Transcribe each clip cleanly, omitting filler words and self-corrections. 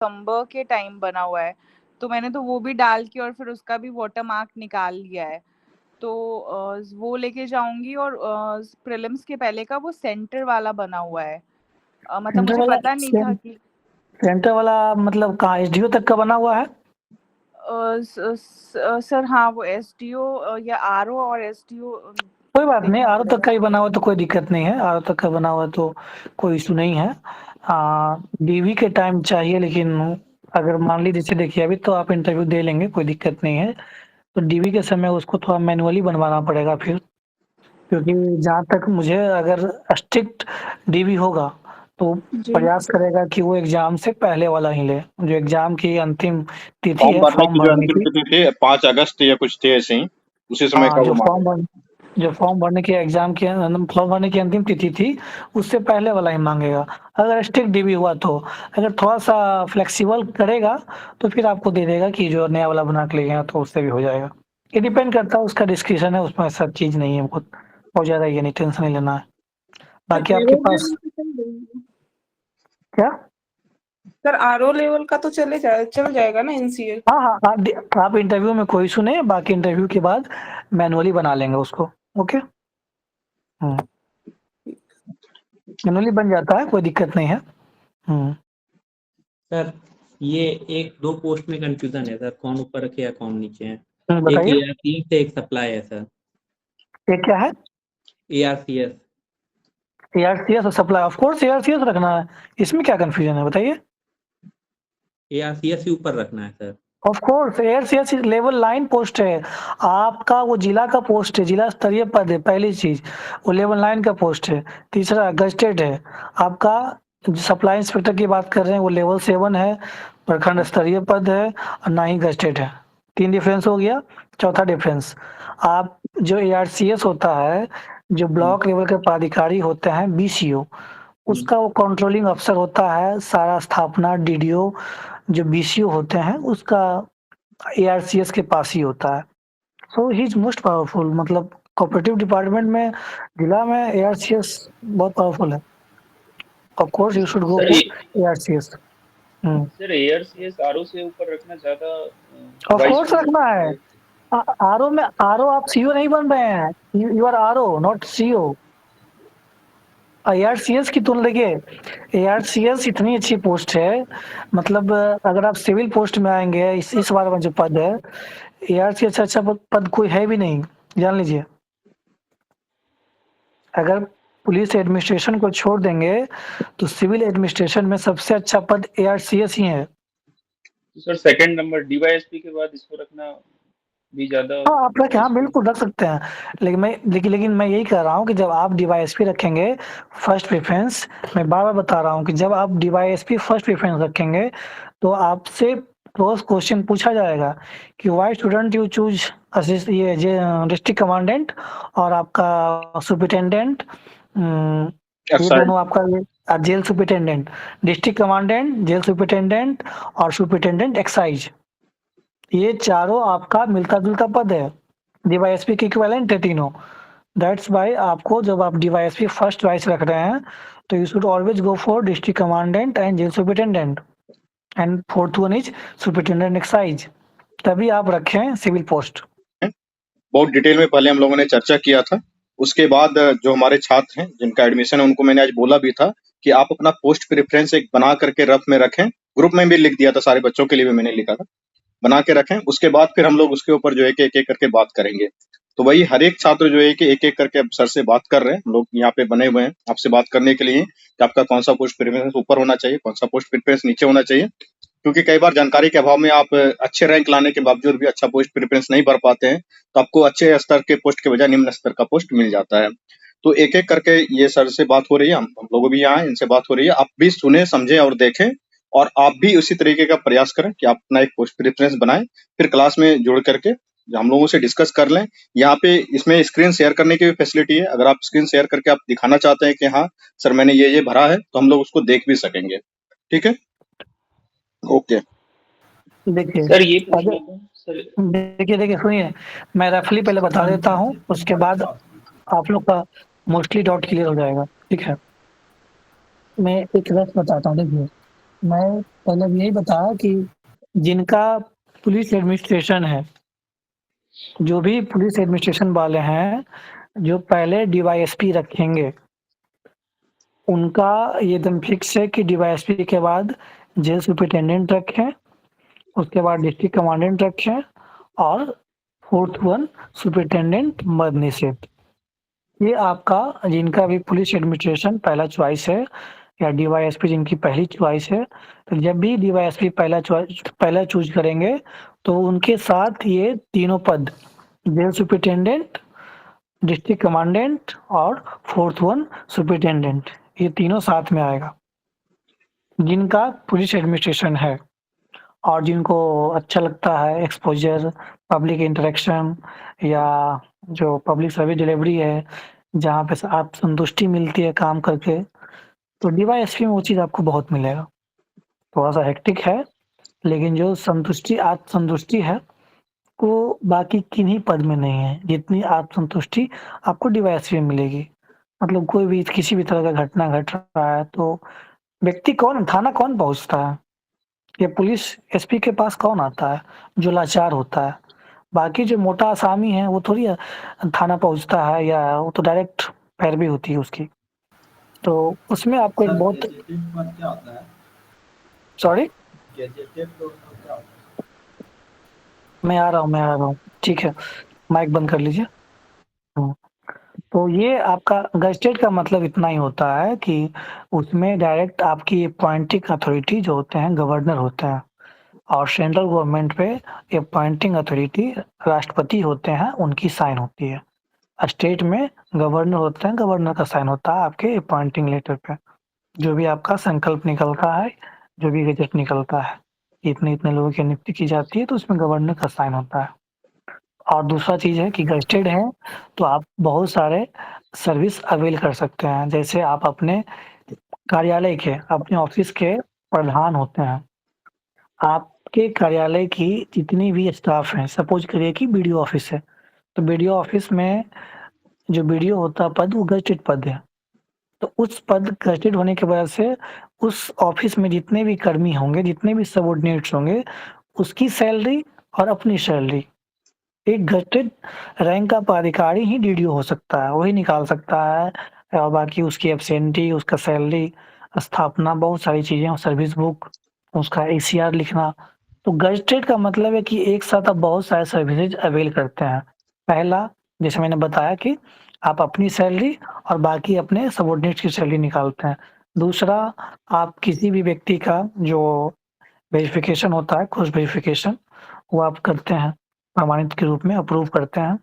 दिसंबर के टाइम बना हुआ है, तो मैंने तो वो भी डाल के और फिर उसका भी वाटर मार्क निकाल लिया है। तो वो लेके जाऊंगी। और प्रीलिम्स के पहले का वो सेंटर वाला बना हुआ है। मतलब सेंटर मुझे वाला पता नहीं था कि सेंटर वाला मतलब कहाँ, एसडीओ तक का बना हुआ है? सर हाँ, वो एसडीओ या आरओ और एसडीओ कोई बात नहीं, देखना आरओ तक पड़ेगा। का ही बना हुआ तो कोई दिक्कत नहीं है, आरओ तक का बना हुआ तो कोई इशू नहीं है। डीवी के टाइम चाहिए, लेकिन अगर मान लीजिए, जैसे देखिए अभी तो आप इंटरव्यू दे लेंगे, कोई दिक्कत नहीं है। तो डीवी के समय उसको थोड़ा मैनुअली बनवाना पड़ेगा फिर, क्योंकि जहाँ तक मुझे, अगर स्ट्रिक्ट डीवी होगा तो जी प्रयास करेगा कि वो एग्जाम से पहले वाला ही ले, जो एग्जाम की अंतिम तिथि फॉर्म है भरने फॉर्म की जो भरने अंतिम की। तिथि थी 5 अगस्त या कुछ थी ऐसे ही, उसी समय का हाँ, वो मांगे। जो फॉर्म भरने की एग्जाम की फॉर्म भरने की अंतिम तिथि थी, उससे पहले वाला ही मांगेगा। अगर स्ट्रिक्ट डीबी हुआ तो, अगर थोड़ा सा फ्लेक्सिबल करेगा तो फिर आपको दे देगा कि जो नया वाला बना के ले गया, तो उससे भी हो जाएगा। ये डिपेंड करता है, उसका डिस्क्रिप्शन है, उसमें सब चीज नहीं है, बहुत ज्यादा ये नहीं, टेंशन नहीं लेना है। सर बाकी आपके आरओ पास लेवल का चल जाएगा। क्या? सर आरओ लेवल का तो चल जाएगा ना एनसीए? हाँ हाँ, आप इंटरव्यू में कोई इशू नहीं है, बाकी इंटरव्यू के बाद मैनुअली बना लेंगे उसको। ओके। मैनुअली बन जाता है, कोई दिक्कत नहीं है। सर ये एक दो पोस्ट में कंफ्यूजन है सर, कौन ऊपर रखे या कौन नीचे है। एक बताइए, एआरसीएस से एक सप्लाई है सर। ये क्या है? एआरसीएस। एआरसीएस और सप्लाई, ऑफ कोर्स एआरसीएस रखना है, इसमें क्या कंफ्यूजन है बताइए। एआरसीएस ही ऊपर रखना है sir. Of course ARCS level 9 post है, आपका वो जिला का पोस्ट है, जिला स्तरीय पद है, पहली चीज वो लेवल 9 का पोस्ट है। तीसरा गजटेड है आपका। सप्लाई इंस्पेक्टर की बात कर रहे हैं, वो लेवल 7 है, प्रखंड स्तरीय पद है, और ना ही गजटेड है। 3 डिफरेंस हो गया। चौथा डिफरेंस, आप जो एआरसीएस होता है, जो ब्लॉक लेवल के पदाधिकारी होते हैं, बीसीओ, उसका वो कंट्रोलिंग अफसर होता है, सारा स्थापना डीडीओ जो बीसीओ होते हैं उसका एआरसीएस के पास ही होता है। सो ही इज मोस्ट पावरफुल, मतलब कोऑपरेटिव डिपार्टमेंट में, जिला में एआरसीएस बहुत पावरफुल है। Of course you should go sir for ARCS. Sir ARCS RO से ऊपर रखना ज्यादा ऑफ वाइज कोर्स नहीं रखना है। है? आरओ आप सीओ नहीं बन रहे हैं, you are RO not CO. ARCS की तुलना, देखिए एआरसीएस इतनी अच्छी पोस्ट है, मतलब अगर आप सिविल पोस्ट में आएंगे, इस बार में जो पद है, एआरसीएस से अच्छा पद कोई है भी नहीं, जान लीजिए। अगर पुलिस एडमिनिस्ट्रेशन को छोड़ देंगे तो सिविल एडमिनिस्ट्रेशन में सबसे अच्छा पद एआरसीएस ही है। तो सर सेकंड नंबर डीवाईएसपी के बाद इसको रखना भी ज्यादा हाँ, आप रखें, हाँ useful है। बिल्कुल रख सकते हैं, लेकिन मैं यही कह रहा हूँ कि जब आप डीवाईएसपी रखेंगे फर्स्ट प्रेफरेंस, मैं बार बार बता रहा हूँ कि जब आप डीवाईएसपी फर्स्ट प्रेफरेंस रखेंगे तो आपसे रोज क्वेश्चन पूछा जाएगा कि वाई स्टूडेंट यू चूज ये डिस्ट्रिक्ट कमांडेंट और आपका सुपरिटेंडेंट, ये अच्छा, दोनों आपका jail superintendent, district commandant, jail superintendent और सुपरिटेंडेंट एक्साइज, ये चारों आपका मिलता जुलता पद है, डीवाईएसपी के इक्विवेलेंट है तीनों। दैट्स वाई आपको जब आप डीवाईएसपी फर्स्ट चॉइस रख रहे हैं तो you should always go for district commandant and jail superintendent, and fourth one is superintendent excise, तभी आप रखें सिविल पोस्ट। बहुत डिटेल में पहले हम लोगों ने चर्चा किया था। उसके बाद जो हमारे छात्र हैं जिनका एडमिशन है, उनको मैंने आज बोला भी था कि आप अपना पोस्ट प्रेफरेंस एक बना करके रफ में रखें। ग्रुप में भी लिख दिया था, सारे बच्चों के लिए भी मैंने लिखा था, बना के रखें। उसके बाद फिर हम लोग उसके ऊपर जो है कि एक एक करके बात करेंगे। तो वही हर एक छात्र जो है कि एक एक करके अब सर से बात कर रहे हैं, हम लोग यहाँ पे बने हुए हैं आपसे बात करने के लिए कि आपका कौन सा पोस्ट प्रेफरेंस ऊपर होना चाहिए, कौन सा पोस्ट प्रेफरेंस नीचे होना चाहिए। क्योंकि कई बार जानकारी के अभाव में आप अच्छे रैंक लाने के बावजूद भी अच्छा पोस्ट प्रेफरेंस नहीं भर पाते हैं, तो आपको अच्छे स्तर के पोस्ट के बजाय निम्न स्तर का पोस्ट मिल जाता है। तो एक एक करके ये सर से बात हो रही है, हम लोग भी यहाँ हैं, इनसे बात हो रही है। आप भी सुने, समझे और देखें, और आप भी उसी तरीके का प्रयास करें कि आप अपना एक पोस्ट प्रेफरेंस बनाएं, फिर क्लास में जोड़ करके हम लोगों से डिस्कस कर लें। यहाँ पे इसमें स्क्रीन शेयर करने की भी फैसिलिटी है। अगर आप स्क्रीन शेयर करके आप दिखाना चाहते हैं कि हाँ सर मैंने ये भरा है, तो हम लोग उसको देख भी सकेंगे। ठीक है, ओके। देखिए सर ये पूछ अगर रहा था सर। देखिए सुनिए, मैं रफली पहले बता देता हूँ, उसके बाद आप लोग का मोस्टली डाउट क्लियर हो जाएगा। ठीक है, मैं एक रफ बताता हूँ। देखिए मैं पहले यही बताया कि जिनका पुलिस एडमिनिस्ट्रेशन है, जो भी पुलिस एडमिनिस्ट्रेशन वाले हैं, जो पहले डीवाईएसपी रखेंगे, उनका ये एकदम फिक्स है कि डीवाईएसपी के बाद जेल सुपरिटेंडेंट रखें, उसके बाद डिस्ट्रिक्ट कमांडेंट रखें और फोर्थ वन सुपरिटेंडेंट मद्य निषेध। ये आपका जिनका भी पुलिस एडमिनिस्ट्रेशन पहला चॉइस है या डीवाईएसपी जिनकी पहली चॉइस है, तो जब भी डीवाईएसपी पहला चूज करेंगे तो उनके साथ ये तीनों पद जेल सुपरिटेंडेंट, डिस्ट्रिक्ट कमांडेंट और फोर्थ वन सुपरिटेंडेंट, ये तीनों साथ में आएगा जिनका पुलिस एडमिनिस्ट्रेशन है। और जिनको अच्छा लगता है एक्सपोजर, पब्लिक इंटरेक्शन या जो पब्लिक सर्विस डिलीवरी है, जहाँ पे आप संतुष्टि मिलती है काम करके, तो डीवाईएसपी में वो चीज़ आपको बहुत मिलेगा। थोड़ा-सा हेक्टिक है, लेकिन जो आत्मसंतुष्टि है, वो बाकी किन्हीं पद में नहीं है, जितनी आत्मसंतुष्टि आपको डीवाईएसपी में मिलेगी। मतलब कोई भी किसी भी तरह का घटना घट रहा है, तो थाना कौन पहुँचता है? या पुलिस एसपी के पास कौन आता है? जो लाचार होता है। बाकी जो मोटा आसामी है, वो थोड़ी थाना पहुँचता है या वो तो डायरेक्ट पैरवी होती है उसकी। तो उसमें आपको एक सर बहुत गैजेटेड पद क्या होता है? सॉरी? गैजेटेड पद क्या होता है? मैं आ रहा हूँ। ठीक है, माइक बंद कर लीजिए। तो ये आपका गज़ेटेड का मतलब इतना ही होता है कि उसमें डायरेक्ट आपकी अपॉइंटिंग अथॉरिटी जो होते हैं, गवर्नर होते हैं और सेंट्रल गवर्नमेंट पे अपॉइंटिंग अथॉरिटी राष्ट्रपति होते हैं, उनकी साइन होती है। स्टेट में गवर्नर होते हैं, गवर्नर का साइन होता है आपके अपॉइंटिंग लेटर पे। जो भी आपका संकल्प निकलता है, जो भी गज़ेट निकलता है, इतने-इतने लोगों की नियुक्ति की जाती है, तो उसमें गवर्नर का साइन होता है। और दूसरा चीज़ है कि गज़ेटेड है, तो आप बहुत सारे सर्विस अवेल कर सकते हैं। जैसे आप अपने कार्यालय के, अपने ऑफ़िस के प्रधान होते हैं। आपके कार्यालय की जितनी भी स्टाफ हैं, सपोज़ करिए कि बीडीओ ऑफ़िस है, तो बीडीओ ऑफ़िस में जो बीडीओ होता है पद, वो गज़ेटेड पद है। तो उस पद गज़ेटेड होने की वजह से उस ऑफ़िस में जितने भी कर्मी होंगे, जितने भी सबऑर्डिनेट्स होंगे, उसकी सैलरी और अपनी सैलरी एक गज़ेटेड रैंक का पदाधिकारी ही डीडीओ हो सकता है, वही निकाल सकता है। और बाकी उसकी एब्सेंटी, उसका सैलरी, स्थापना, बहुत सारी चीज़ें, सर्विस बुक, उसका एसीआर लिखना। तो गज़ेटेड का मतलब है कि एक साथ आप बहुत सारे सर्विसेज अवेल करते हैं। पहला, जैसे मैंने बताया कि आप अपनी सैलरी और बाकी अपने सबऑर्डिनेट्स की सैलरी निकालते हैं। दूसरा, आप किसी भी व्यक्ति का जो वेरिफ़िकेशन होता है, क्रॉस वेरिफ़िकेशन, वो आप करते हैं, प्रमाणित के रूप में अप्रूव करते हैं,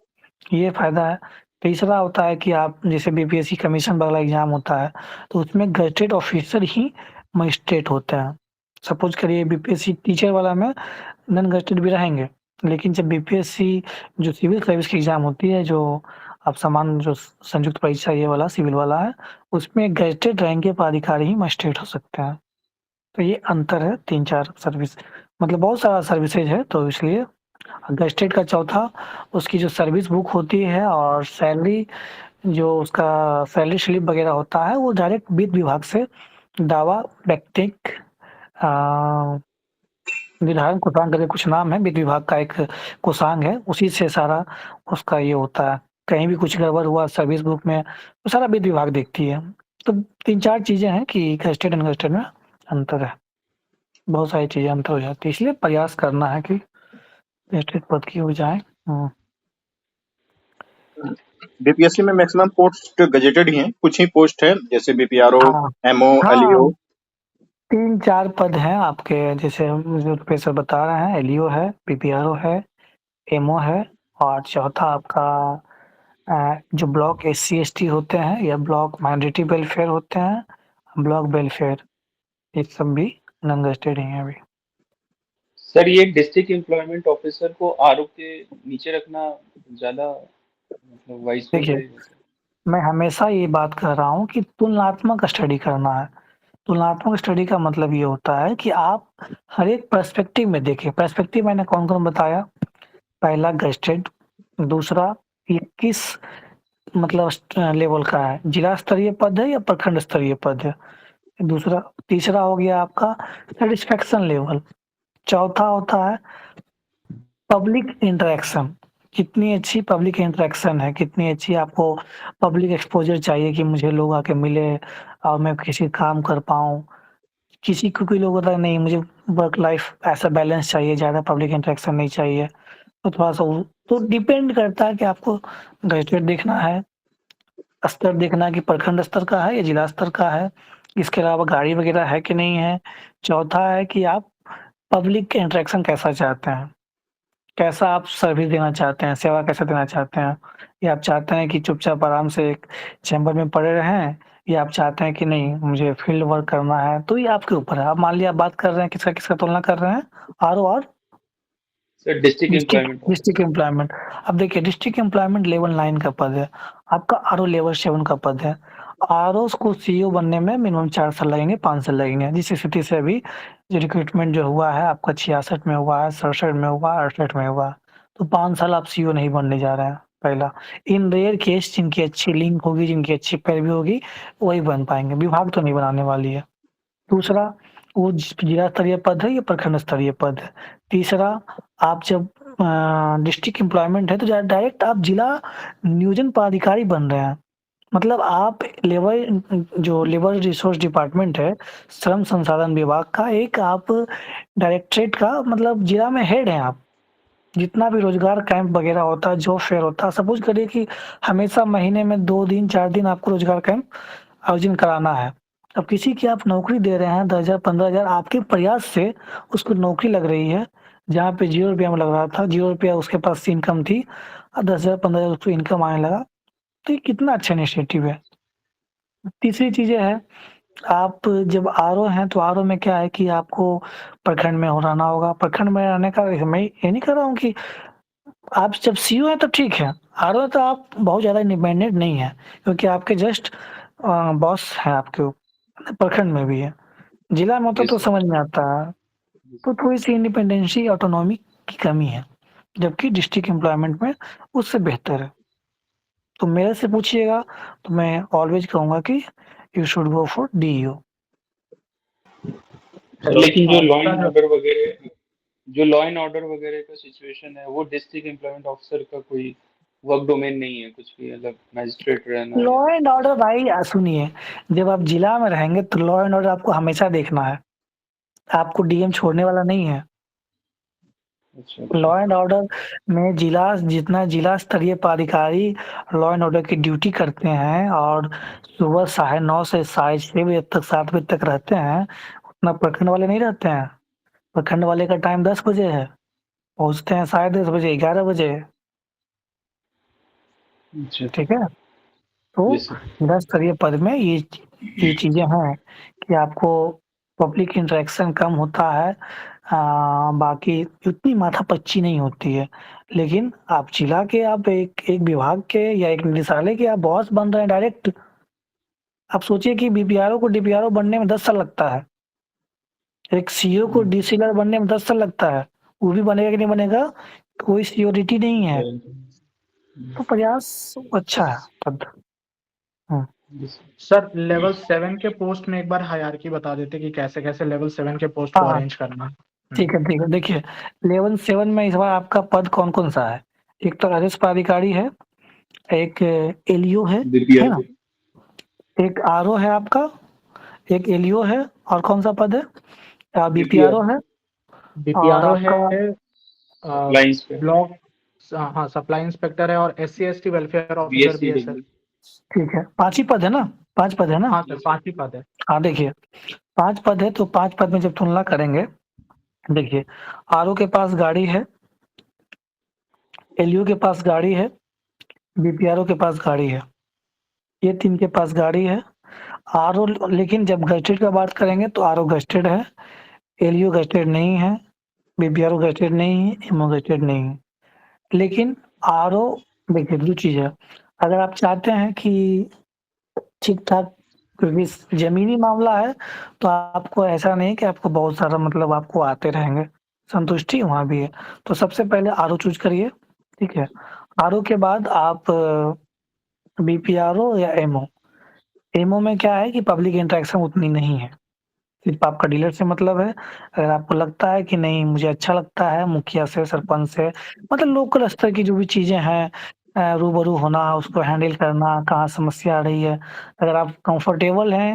ये फ़ायदा है। तीसरा होता है कि आप जैसे बीपीएससी कमीशन वाला एग्ज़ाम होता है, तो उसमें गज़ेटेड ऑफ़िसर ही मजिस्ट्रेट होते हैं। सपोज़ करिए बीपीएससी टीचर वाला में नॉन गज़ेटेड भी रहेंगे, लेकिन जब बीपीएससी जो सिविल सर्विस की एग्ज़ाम होती है, जो आप सामान्य जो संयुक्त परीक्षा ये वाला सिविल वाला है, उसमें गज़ेटेड रैंक के पदाधिकारी ही मजिस्ट्रेट हो सकते हैं। तो ये अंतर है 3-4 सर्विस, मतलब बहुत सारा सर्विसेज है, तो इसलिए गज़ेटेड का चौथा, उसकी जो सर्विस बुक होती है और सैलरी, जो उसका सैलरी स्लिप वगैरह होता है, वो डायरेक्ट वित्त विभाग से दावा व्यक्तिक निर्धारण कोषांग करके कुछ नाम है, वित्त विभाग का एक कोषांग है, उसी से सारा उसका ये होता है। कहीं भी कुछ गड़बड़ हुआ सर्विस बुक में, तो सारा वित्त विभाग देखती है। तो 3-4 चीज़ें हैं कि गज़ेटेड अनगज़ेटेड में अंतर है। बहुत सारी चीज़ें अंतर हो जाती है, इसलिए प्रयास करना है कि गज़ेटेड पद की हो जाए। बीपीएससी में मैक्सिमम पोस्ट गजेटेड ही हैं, कुछ ही पोस्ट है जैसे बीपीआरओ, हाँ, एमओ, एलईओ। 3-4 पद हैं आपके, जैसे जो प्रोफेसर बता रहे हैं, एलईओ है, पीपीआरओ है, एमओ है और चौथा आपका जो ब्लॉक एससी/एसटी होते हैं या ब्लॉक माइनॉरिटी वेलफेयर होते हैं, ब्लॉक वेलफेयर, ये सब भी नॉन गज़ेटेड ही हैं अभी। सर ये डिस्ट्रिक्ट एम्प्लॉयमेंट ऑफिसर को आरओ के नीचे रखना ज्यादा मतलब वाइस देखिए, होता है? मैं हमेशा ये बात कर रहा हूँ कि तुलनात्मक स्टडी करना है। तुलनात्मक स्टडी का मतलब ये होता है कि आप हर एक पर्सपेक्टिव में देखें। पर्सपेक्टिव मैंने कौन-कौन बताया? पहला गज़ेटेड, दूसरा ये किस मतलब लेवल का है, जिला स्तरीय पद है या प्रखंड स्तरीय पद है? दूसरा तीसरा हो गया आपका सेटिस्फेक्शन लेवल। चौथा होता है पब्लिक इंटरेक्शन। कितनी अच्छी पब्लिक इंटरेक्शन है, कितनी अच्छी आपको पब्लिक एक्सपोज़र चाहिए कि मुझे लोग आके मिले और मैं किसी काम कर पाऊँ। किसी को कोई लोग होता है नहीं मुझे वर्क लाइफ ऐसा बैलेंस चाहिए, ज़्यादा पब्लिक इंटरेक्शन नहीं चाहिए। तो थोड़ा-सा वो तो डिपेंड करता है कि आपको ग्रेजुएट देखना है, स्तर देखना है कि प्रखंड स्तर का है या जिला स्तर का है। इसके अलावा गाड़ी वगैरह है कि नहीं है। चौथा है कि आप पब्लिक इंटरेक्शन कैसा चाहते हैं? कैसा आप सर्विस देना चाहते हैं, सेवा कैसे देना चाहते हैं? या आप चाहते हैं कि चुपचाप आराम से एक चैम्बर में पड़े रहें या आप चाहते हैं कि नहीं मुझे फील्ड वर्क करना है, तो ये आपके ऊपर है। अब मान लिया आप बात कर रहे हैं किसका-किसका तुलना कर रहे हैं? आरओ और sir district district employment district officer. Employment. अब देखिए डिस्ट्रिक्ट एम्प्लॉयमेंट लेवल 9 का पद है, आपका आरओ लेवल 7 का पद है। आरओज़ को सीईओ बनने में मिनिमम 4 साल लगेंगे, 5 साल लगेंगे। जिस स्थिति से अभी जो रिक्रूटमेंट जो हुआ है आपका 66 में हुआ है, 67 में हुआ है, 68 में हुआ है। तो 5 साल आप सीईओ नहीं बनने जा रहे हैं, पहला। इन रेयर केस जिनकी अच्छी लिंक होगी, जिनकी अच्छी पैरवी होगी, वही बन पाएँगे, विभाग तो नहीं बनाने वाली है। दूसरा, वो जिला स्तरीय पद है या प्रखंड स्तरीय पद है। तीसरा, आप जब डिस्ट्रिक्ट एम्प्लॉयमेंट है तो डायरेक्ट आप जिला नियोजन पदाधिकारी बन रहे हैं। मतलब आप जो लेबर रिसोर्स डिपार्टमेंट है, श्रम संसाधन विभाग का एक आप डायरेक्टरेट का मतलब जिला में हेड हैं आप। जितना भी रोजगार कैंप वगैरह होता है, जॉब फेयर होता है, सपोज़ करिए कि हमेशा महीने में 2 दिन, 4 दिन आपको रोजगार कैंप आयोजन कराना है। अब किसी की आप नौकरी दे रहे हैं 10,000 15,000 आपके प्रयास से उसको नौकरी लग रही है, जहाँ पे ₹0 में लग रहा था, ₹0 उसके पास से इनकम थी 10,000 15,000 उसको इनकम आने लगा, तो ये कितना अच्छा इनिशिएटिव है। तीसरी चीज़ ये है, आप जब आरओ हैं तो आरओ में क्या है कि आपको प्रखंड में हो रहना होगा। प्रखंड में रहने का मैं ये नहीं कह रहा हूँ कि आप जब सीईओ हैं तो ठीक है, आरओ तो आप बहुत ज़्यादा इंडिपेंडेंट नहीं हैं, क्योंकि आपके जस्ट बॉस हैं आपके प्रखंड में भी है। जिला में होता जी तो सर। समझ में आता है, तो थोड़ी-सी इंडिपेंडेंसी, ऑटोनॉमी की कमी है, जबकि डिस्ट्रिक्ट एम्प्लॉयमेंट में उससे बेहतर है। तो मेरे से पूछिएगा तो मैं ऑलवेज़ कहूँगा कि you should go for DEO. Sir लेकिन जो लॉ आपका एंड जो ऑर्डर वगैरह जो लॉ एंड ऑर्डर वगैरह का सिचुएशन है वो डिस्ट्रिक्ट एम्प्लॉयमेंट ऑफिसर का कोई वर्क डोमेन नहीं है, कुछ भी मतलब मैजिस्ट्रेट रहना लॉ या एंड ऑर्डर भाई सुनिए, जब आप जिला में रहेंगे तो लॉ एंड ऑर्डर आपको हमेशा देखना है, आपको डीएम छोड़ने वाला नहीं है। अच्छा लॉ अच्छा। एंड ऑर्डर में जितना जिला स्तरीय पदाधिकारी लॉ एंड ऑर्डर की ड्यूटी करते हैं और सुबह 9:30 से 6:30 बजे तक 7 बजे तक रहते हैं, उतना प्रखंड वाले नहीं रहते हैं। प्रखंड वाले का टाइम 10 बजे है, पहुँचते हैं साढ़े 10 बजे, 11 बजे, अच्छा ठीक है? तो जी सर। जिला स्तरीय पद में ये चीज़ें हैं कि आपको पब्लिक इंटरेक्शन कम होता है, बाकी उतनी माथापच्ची नहीं होती है। लेकिन आप जिला के आप एक एक विभाग के या एक निदेशालय के आप बॉस बन रहे हैं डायरेक्ट। आप सोचिए कि बीपीआरओ को डीपीआरओ बनने में 10 साल लगता है। एक सीईओ को डीसीलर बनने में 10 साल लगता है। वो भी बनेगा कि नहीं बनेगा, कोई सियोरिटी नहीं है। तो प्रयास अच्छा है पद। हुँ। जी सर। सर लेवल 7 के पोस्ट में एक बार हायरार्की बता देते कि कैसे-कैसे लेवल 7 के पोस्ट को हाँ, अरेंज करना है। ठीक है, ठीक है। देखिए, लेवल 7 में इस बार आपका पद कौन-कौन सा है? एक तो राजस्व पदाधिकारी है, एक एलईओ है बीपीआर ना? एक आरओ है आपका, एक एलईओ है और कौन-सा पद है? बीपीआर बीपीआरओ है और बीपीआरओ आपका है लाइंस पे ब्लॉक हाँ, सप्लाई इंस्पेक्टर है और एससी-एसटी वेलफेयर ऑफिसर भी बीएससी है सर। लीगल। ठीक है, 5 ही पद है ना? 5 पद है ना? हाँ सर, 5 ही पद है। हाँ, देखिए 5 पद है तो 5 पद में जब तुलना करेंगे, देखिए आरओ के पास गाड़ी है, एलईओ के पास गाड़ी है, बीपीआरओ के पास गाड़ी है। ये 3 के पास गाड़ी है। आरओ लेकिन जब गज़टेड का बात करेंगे तो आरओ गज़टेड है, एलईओ गज़टेड नहीं है, बीपीआरओ गज़टेड नहीं है, एमओ गज़टेड नहीं है। लेकिन आरओ देखिए 2 चीज़ है, अगर आप चाहते हैं कि ठीक-ठाक क्योंकि ज़मीनी मामला है, तो आपको ऐसा नहीं कि आपको बहुत सारा मतलब आपको आते रहेंगे, संतुष्टि वहाँ भी है। तो सबसे पहले आरओ चूज़ करिए, ठीक है? आरओ के बाद आप बीपीआरओ या एमओ एमओ में क्या है कि पब्लिक इंटरेक्शन उतनी नहीं है, सिर्फ आपका डीलर से मतलब है। अगर आपको लगता है कि नहीं मुझे अच्छा लगता है मुखिया से, सरपंच से, मतलब लोकल स्तर की जो भी चीज़ें हैं रूबरू होना, उसको हैंडल करना, कहाँ समस्या आ रही है, अगर आप कंफर्टेबल हैं,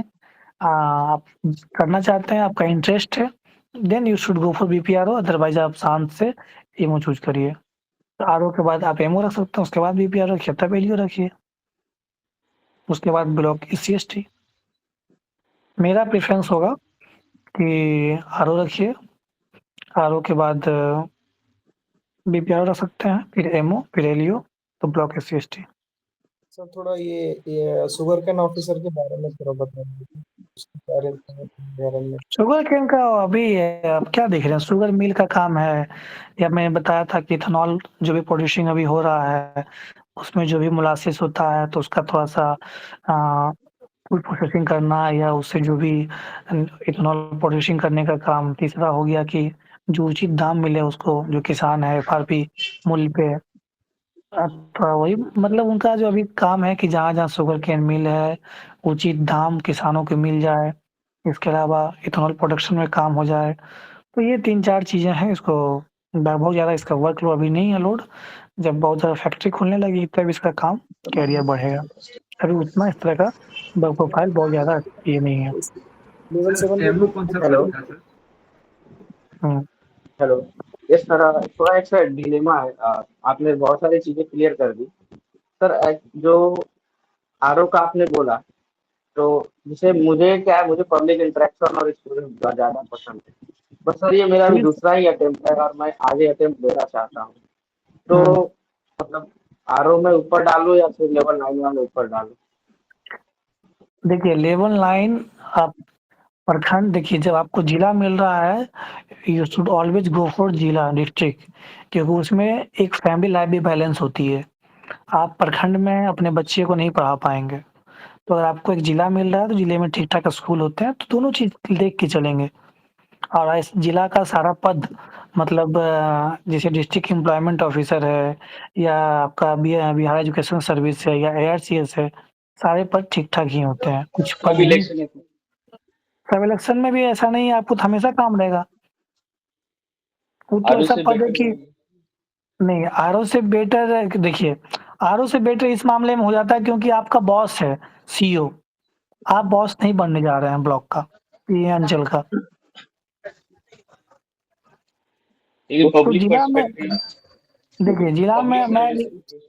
आप करना चाहते हैं, आपका इंटरेस्ट है, then you should go for BPRO, otherwise आप शांत से एमओ चूज़ करिए। आरओ के बाद आप एमओ रख सकते हैं, उसके बाद बीपीआरओ रखिए, तब एलईओ रखिए, उसके बाद ब्लॉक एससी/एसटी। मेरा प्रेफ़रेंस होगा कि आरओ रखिए, आरओ के बाद बीपीआरओ रख सकते हैं, फिर एमओ, फिर एलईओ, तो ब्लॉक एससी/एसटी। सर थोड़ा ये शुगर कैन ऑफिसर के बारे में थोड़ा बताइए, उसके बारे में। शुगर केन का अभी आप क्या देख रहे हैं, शुगर मिल का काम है, या मैंने बताया था कि इथेनॉल जो भी प्रोड्यूसिंग अभी हो रहा है, उसमें जो भी मोलासिस होता है तो उसका थोड़ा-सा फूड प्रोसेसिंग करना, या उससे जो भी इथेनॉल प्रोड्यूसिंग करने का काम। तीसरा हो गया कि जो उचित दाम मिले उसको, जो किसान है एफआरपी मूल्य पे। तो वही मतलब उनका जो अभी काम है कि जहाँ-जहाँ शुगर केन मिल है, उचित दाम किसानों को मिल जाए, इसके अलावा इथेनॉल प्रोडक्शन में काम हो जाए। तो ये 3-4 चीज़ें हैं, इसको बहुत ज़्यादा इसका वर्कलोड अभी नहीं है लोड, जब बहुत ज़्यादा फैक्ट्री खुलने लगी तब इसका काम कैरियर बढ़ेगा। अभी उतना इस तरह का वर्क प्रोफाइल बहुत ज़्यादा ये नहीं है। लेवल 7 पे एमओ कौन सा हेलो पड़ेगा सर? हुँ। हेलो। यस सर, थोड़ा एक सर डिलेमा है। आपने बहुत सारी चीजें क्लियर कर दी सर। जो आरओ का आपने बोला, तो जैसे मुझे क्या है, मुझे पब्लिक इंटरेक्शन और स्टूडेंट ज्यादा पसंद है, बस सर ये मेरा भी दूसरा ही अटेम्प्ट है और मैं आगे अटेम्प्ट देना चाहता हूँ। तो हुँ। मतलब आरओ में ऊपर डालूं या फिर लेवल 9 वाले ऊपर डालूं? देखिए लेवल 9 आप प्रखंड देखिए, जब आपको जिला मिल रहा है, you should always go for जिला डिस्ट्रिक्ट, क्योंकि उसमें एक फैमिली लाइफ भी बैलेंस होती है। आप प्रखंड में अपने बच्चे को नहीं पढ़ा पाएँगे। तो अगर आपको एक जिला मिल रहा है, तो जिले में ठीक-ठाक स्कूल होते हैं, तो दोनों चीज़ देख के चलेंगे। और इस जिला का सारा पद मतलब जैसे डिस्ट्रिक्ट एम्प्लॉयमेंट ऑफिसर है, या आपका बिहार एजुकेशन सर्विस है, या एआरसीएस है, सारे पद ठीक-ठाक ही होते हैं। कुछ पद सब ही इलेक्शन है। सब इलेक्शन में भी ऐसा नहीं है, आपको तो हमेशा काम रहेगा। वो तो आरओ ऐसा से पद है बेटर कि नहीं। नहीं, आरओ से बेटर देखिए, आरओ से बेटर इस मामले में हो जाता है क्योंकि आपका बॉस है सीईओ, आप बॉस नहीं बनने जा रहे हैं ब्लॉक का, ये अंचल का। लेकिन तो पब्लिक जिला में पर्सपेक्टिव, देखिए, जिला में पब्लिक मैं सर्विस।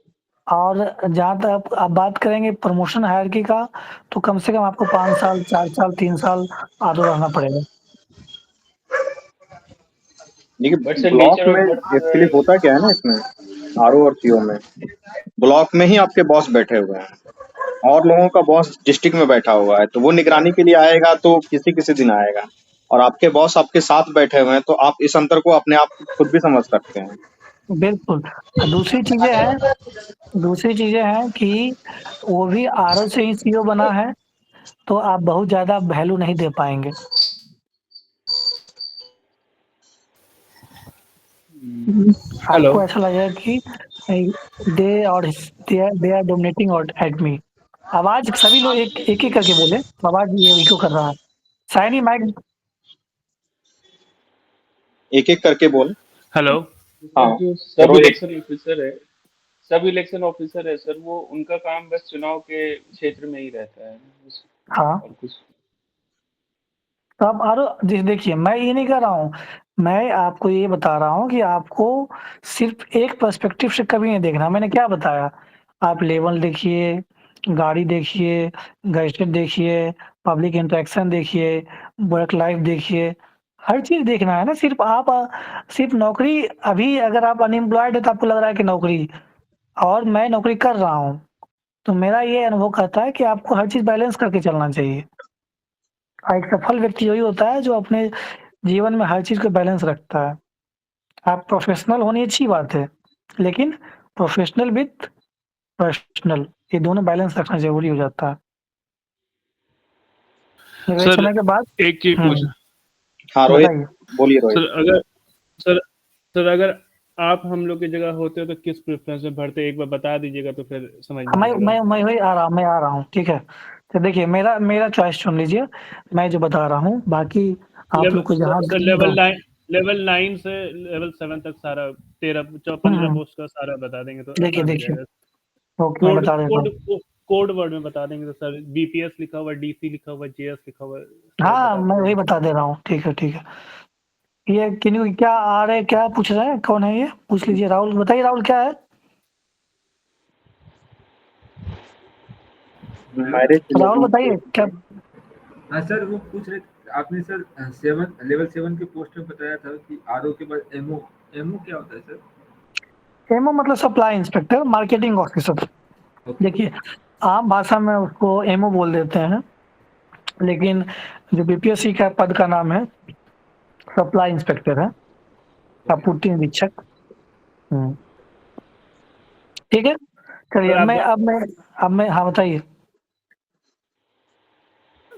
और जहाँ तक आप बात करेंगे प्रमोशन हायरार्की का, तो कम से कम आपको 5 साल, 4 साल, 3 साल आरओ रहना पड़ेगा। बट देखिए सर ब्लॉक नेचर में ऑफ एक्चुअली वर्क। होता क्या है ना, इसमें आरओ और सीओ में ब्लॉक में ही आपके बॉस बैठे हुए हैं, और लोगों का बॉस डिस्ट्रिक्ट में बैठा हुआ है, तो वो निगरानी के लिए आएगा तो किसी दिन आएगा, और आपके बॉस आपके साथ बैठे हुए हैं, तो आप इस अंतर को अपने आप खुद भी समझ सकते हैं। बिल्कुल। दूसरी चीज़ें हैं कि वो भी आरओ से ही सीईओ बना है, तो आप बहुत ज़्यादा वैल्यू नहीं दे पाएँगे। हेलो। आपको ऐसा लगेगा कि दे और दे आर डोमिनेटिंग और एट मी। आवाज़ सभी लोग एक-एक करके बोले, आवाज़ ये इको कर रहा है। शाइनी माइक एक-एक करके बोल। हेलो। हाँ, सर जो करो एक। सब इलेक्शन ऑफिसर है सर, वो उनका काम बस चुनाव के क्षेत्र में ही रहता है बस, हाँ। और कुछ। तो आप आरो देखिए, मैं ये नहीं कह रहा हूँ, मैं आपको ये बता रहा हूँ कि आपको सिर्फ़ एक पर्सपेक्टिव से कभी नहीं देखना। मैंने क्या बताया? आप लेवल देखिए, गाड़ी देखिए, गैजेट देखिए, पब्लिक इंटरेक्शन देखिए, वर्क लाइफ़ देखिए, हर चीज़ देखना है ना। सिर्फ़ नौकरी अभी अगर आप अनएम्प्लॉयड हैं तो आपको लग रहा है कि नौकरी, और मैं नौकरी कर रहा हूँ, तो मेरा ये अनुभव कहता है कि आपको हर चीज़ बैलेंस करके चलना चाहिए। एक सफल व्यक्ति वही होता है जो अपने जीवन में हर चीज़ को बैलेंस रखता है। आप प्रोफ़ेशनल होनी अच्छी बात है, लेकिन प्रोफ़ेशनल विथ पर्सनल ये दोनों बैलेंस रखना ज़रूरी हो जाता है। एक सर समय के बाद एक चीज पूछ हाँ रोहित, बताइए। बोलिए रोहित। सर अगर सर सर अगर आप हम लोग की जगह होते तो किस प्रेफरेंस में भरते, एक बार बता दीजिएगा तो फिर समझ में मैं आएगा। मैं वही आ रहा हूँ, ठीक है। तो देखिए मेरा मेरा चॉइस चुन लीजिए, मैं जो बता रहा हूँ, बाकी आप लोग को जहाँ सर लेवल 9 से लेवल 7 तक सारा 15 पोस्ट का सारा बता देंगे तो देखिए आसान हो देखिए, जाएगा। ओके मैं बता देता कोड हूँ। कोड वर्ड में बता देंगे तो सर बीपीएस लिखा हुआ, डीसी लिखा हुआ, जेएस लिखा हुआ सब हाँ, बता मैं वही देंगे। बता दे रहा हूँ, ठीक है ठीक है। ये किन्हीं क्या आ रहे, क्या पूछ रहे हैं, कौन है ये? पूछ लीजिए, राहुल बताइए, राहुल क्या है? मैरिज राहुल बताइए क्या? हाँ सर, वो पूछ रहे आपने सर लेवल 7 के पोस्ट में बताया था कि आरओ के बाद एमओ, एमओ क्या होता है सर? एमओ मतलब सप्लाई इंस्पेक्टर, मार्केटिंग ऑफिसर। देखिए आम भाषा में उसको एमओ बोल देते हैं, लेकिन जो बीपीएससी का पद का नाम है सप्लाई इंस्पेक्टर है, आपूर्ति निरीक्षक। ठीक है, चलिए सर अब मैं हाँ बताइए,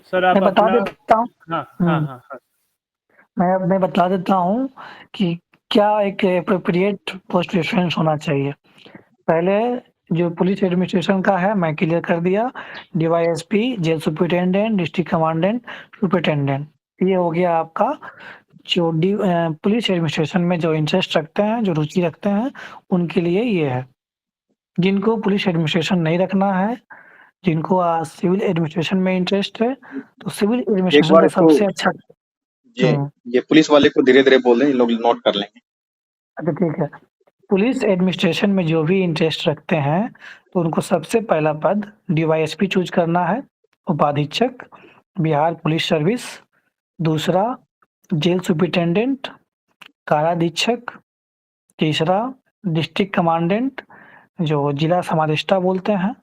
सर आप मैं बता अपना देता हूँ। हाँ हाँ हाँ हाँ मैं बता देता हूँ कि क्या एक एप्रोप्रिएट पोस्ट प्रेफरेंस होना चाहिए। पहले जो पुलिस एडमिनिस्ट्रेशन का है मैं क्लियर कर दिया, DYSP, jail superintendent, district commandant, superintendent, ये हो गया आपका। जो पुलिस एडमिनिस्ट्रेशन में जो इंटरेस्ट रखते हैं, जो रुचि रखते हैं, उनके लिए ये है। जिनको पुलिस एडमिनिस्ट्रेशन नहीं रखना है, जिनको सिविल एडमिनिस्ट्रेशन में इंटरेस्ट है, तो सिविल एक एडमिनिस्ट्रेशन बार का इसको सबसे अच्छा। ये पुलिस वाले को धीरे धीरे बोल दें, इन लोग नोट कर लेंगे। अच्छा ठीक है, पुलिस एडमिनिस्ट्रेशन में जो भी इंटरेस्ट रखते हैं तो उनको सबसे पहला पद डीवाईएसपी चूज करना है, उपाधीक्षक, बिहार पुलिस सर्विस। दूसरा जेल सुपरिटेंडेंट, काराधीक्षक। तीसरा डिस्ट्रिक्ट कमांडेंट, जो जिला समादेष्टा बोलते हैं।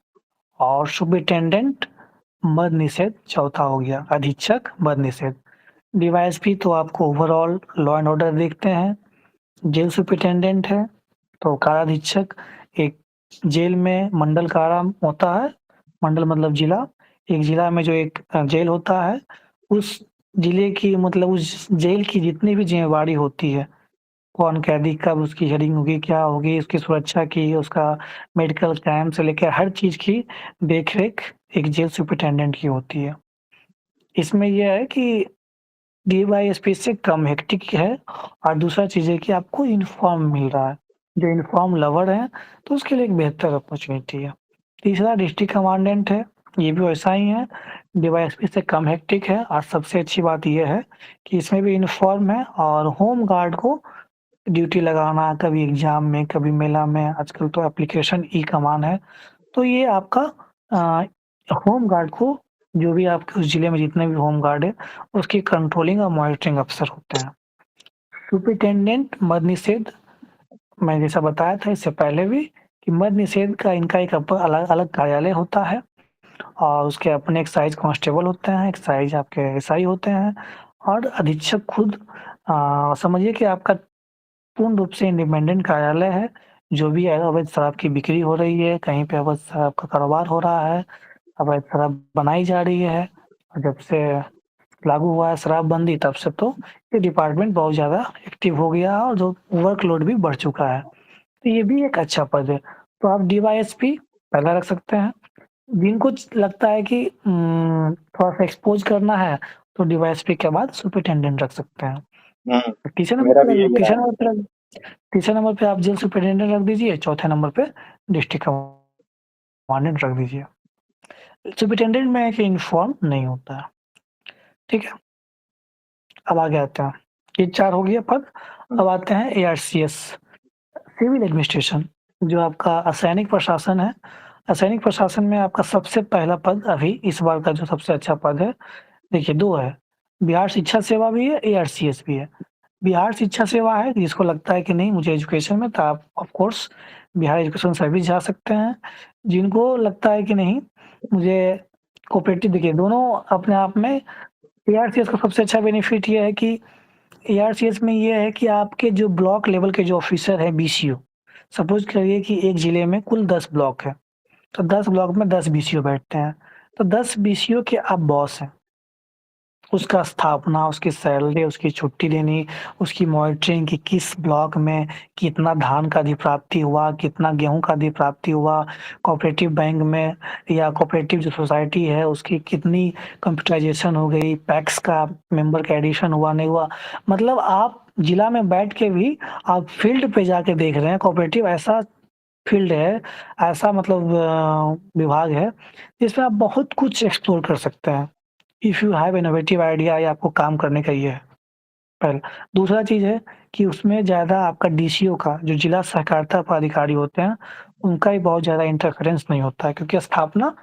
और सुपरिटेंडेंट मद निषेध, चौथा हो गया अधीक्षक मद निषेध। डीवाईएसपी तो आपको ओवरऑल लॉ एंड ऑर्डर देखते हैं। जेल सुपरिटेंडेंट है तो काराधीक्षक, एक जेल में मंडल कारा होता है, मंडल मतलब जिला, एक जिला में जो एक जेल होता है, उस जिले की मतलब उस जेल की जितनी भी जिम्मेवारी होती है, कौन कैदी कब उसकी हियरिंग होगी, क्या होगी, उसकी सुरक्षा की, उसका मेडिकल कैंप से लेकर हर चीज़ की देख-रेख एक जेल सुपरिटेंडेंट की होती है। इसमें यह है कि डीवाईएसपी से कम हेक्टिक है, और दूसरा चीज़ है कि आपको यूनिफ़ॉर्म मिल रहा है। जो यूनिफ़ॉर्म लवर हैं, तो उसके लिए एक बेहतर अपॉर्च्युनिटी है। तीसरा डिस्ट्रिक्ट कमांडेंट है, ये भी वैसा ही है, डीवाईएसपी से कम हेक्टिक है, और सबसे अच्छी बात ये है कि इसमें भी यूनिफ़ॉर्म है, और होम गार्ड को ड्यूटी लगाना, कभी एग्ज़ाम में, कभी मेला में, आजकल तो एप्लीकेशन ई-कमान है, तो ये आपका होम गार्ड को, जो भी आपके उस जिले में जितने भी होम गार्ड है, उसकी कंट्रोलिंग और मॉनिटरिंग अफ़सर होते हैं। सुपरिटेंडेंट मद निषेध, मैं जैसा बताया था इससे पहले भी कि मद निषेध का इनका एक अलग कार्यालय होता है, और उसके अपने एक्साइज कांस्टेबल होते हैं, एक्साइज आपके एसआई होते हैं, और अधीक्षक खुद समझिए कि आपका पूर्ण रूप से इंडिपेंडेंट कार्यालय है। जो भी अवैध शराब की बिक्री हो रही है, कहीं पे अवैध शराब का कारोबार हो रहा है, अवैध शराब बनाई जा रही है, और जब से लागू हुआ है शराबबंदी तब से तो ये डिपार्टमेंट बहुत ज़्यादा एक्टिव हो गया है, और जो वर्कलोड भी बढ़ चुका है, तो ये भी एक अच्छा पद है। तो आप डीवाईएसपी पहला रख सकते हैं। जिनको लगता है कि थोड़ा-सा एक्सपोज़ करना है, तो डीवाईएसपी के बाद सुपरिटेंडेंट रख सकते हैं। तीसरे मेरा भी यही रहा है। तीसरे नंबर पे आप जेल सुपरिटेंडेंट रख दीजिए, चौथे नंबर पे डिस्ट्रिक्ट कमांडेंट रख दीजिए। सुपरिटेंडेंट में एक यूनिफ़ॉर्म नहीं होता है, ठीक है? अब आगे आते हैं, ये 4 हो गया पद। अब आते हैं एआरसीएस, सिविल एडमिनिस्ट्रेशन, जो आपका असैनिक प्रशासन है। असैनिक प्रशासन में आपका सबसे पहला पद अभी इस बार का जो सबसे अच्छा पद है, देखिए 2 है, बिहार शिक्षा सेवा भी है, एआरसीएस भी है। बिहार शिक्षा सेवा है, जिसको लगता है कि नहीं मुझे एजुकेशन में, तो आप of course Bihar education service जा सकते हैं। जिनको लगता है कि नहीं मुझे कोऑपरेटिव, देखिए दोनों अपने आप में, एआरसीएस का सबसे अच्छा बेनिफिट ये है कि एआरसीएस में ये है कि आपके जो ब्लॉक लेवल के जो ऑफिसर हैं बीसीओ, सपोज करिए कि एक जिले में कुल 10 ब्लॉक है, तो 10 ब्लॉक में 10 बीसीओ बैठते हैं, तो 10 बीसीओ के आप बॉस हैं। उसका स्थापना, उसकी सैलरी, उसकी छुट्टी देनी, उसकी मॉनिटरिंग कि किस ब्लॉक में कितना धान का अधिप्राप्ति हुआ, कितना गेहूँ का अधिप्राप्ति हुआ, कोऑपरेटिव बैंक में या कोऑपरेटिव जो सोसाइटी है उसकी कितनी कंप्यूटराइज़ेशन हो गई, पैक्स का मेंबर का एडिशन हुआ, नहीं हुआ। मतलब आप जिला में बैठ के भी आप फील्ड पे जाके देख रहे हैं। कोऑपरेटिव ऐसा फील्ड है, ऐसा मतलब विभाग है, जिसमें आप बहुत कुछ एक्सप्लोर कर सकते हैं। If you have innovative idea या आपको काम करने का ये है, पहला। दूसरा चीज़ है कि उसमें ज़्यादा आपका डीसीओ का जो जिला सहकारिता पदाधिकारी होते हैं, उनका भी बहुत ज़्यादा इंटरफेरेंस नहीं होता है क्योंकि स्थापना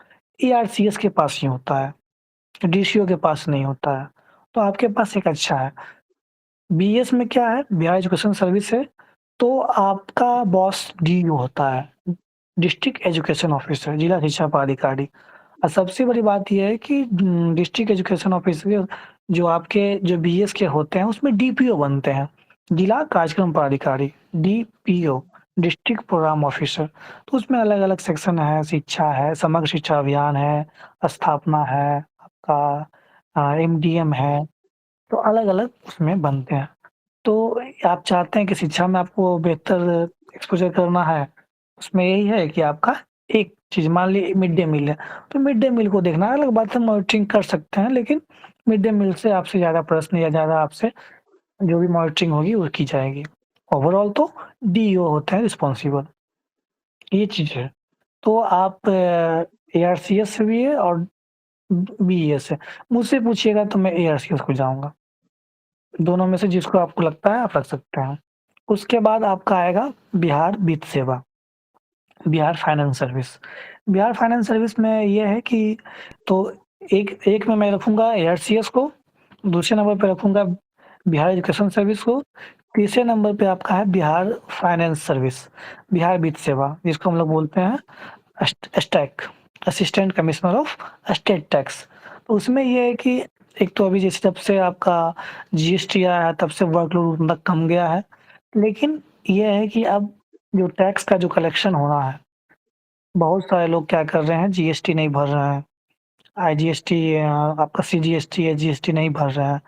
एआरसीएस के पास ही होता है, डीसीओ के पास नहीं होता है। तो आपके पास एक अच्छा है। बीएस में क्या है, बिहार एजुकेशन सर्विस है, तो आपका बॉस डीयू होता है, डिस्ट्रिक्ट एजुकेशन ऑफिसर, जिला शिक्षा पदाधिकारी। और सबसे बड़ी बात ये है कि डिस्ट्रिक्ट एजुकेशन ऑफिसर जो आपके जो बीएस के होते हैं उसमें डीपीओ बनते हैं, जिला कार्यक्रम पदाधिकारी, डीपीओ, डिस्ट्रिक्ट प्रोग्राम ऑफिसर। तो उसमें अलग-अलग सेक्शन है, शिक्षा है, समग्र शिक्षा अभियान है, स्थापना है, आपका एमडीएम है, तो अलग-अलग उसमें बनते हैं। तो आप चाहते हैं कि शिक्षा में आपको बेहतर एक्सपोज़र करना है, उसमें यही है कि आपका एक चीज़ मान लीजिए मिड डे मील है, तो मिड डे मील को देखना अलग बात है, मॉनिटरिंग कर सकते हैं, लेकिन मिड डे मील से आपसे ज़्यादा प्रश्न या ज़्यादा आपसे जो भी मॉनिटरिंग होगी वो की जाएगी। ओवरऑल तो डीईओ होते हैं रिस्पॉन्सिबल, ये चीज़ है। तो आप एआरसीएस से भी है और बीईएस है। मुझसे पूछिएगा तो मैं एआरसीएस को जाऊँगा। दोनों में से जिसको आपको लगता है आप रख सकते हैं। उसके बाद आपका आएगा बिहार वित्त सेवा, Bihar finance service. Bihar finance service में ये है कि तो एक में मैं रखूँगा एआरसीएस को, दूसरे नंबर पे रखूँगा बिहार एजुकेशन सर्विस को, तीसरे नंबर पे आपका है बिहार फाइनेंस सर्विस, बिहार वित्त सेवा, जिसको हम लोग बोलते हैं stack, assistant commissioner of state tax. तो उसमें ये है कि एक तो अभी जैसे जब से आपका जीएसटी आया है तब से वर्कलोड उतना कम गया है, लेकिन ये है कि अब जो टैक्स का जो कलेक्शन हो रहा है, बहुत सारे लोग क्या कर रहे हैं जीएसटी नहीं भर रहे हैं। आईजीएसटी आपका सीजीएसटी है, जीएसटी नहीं भर रहे हैं,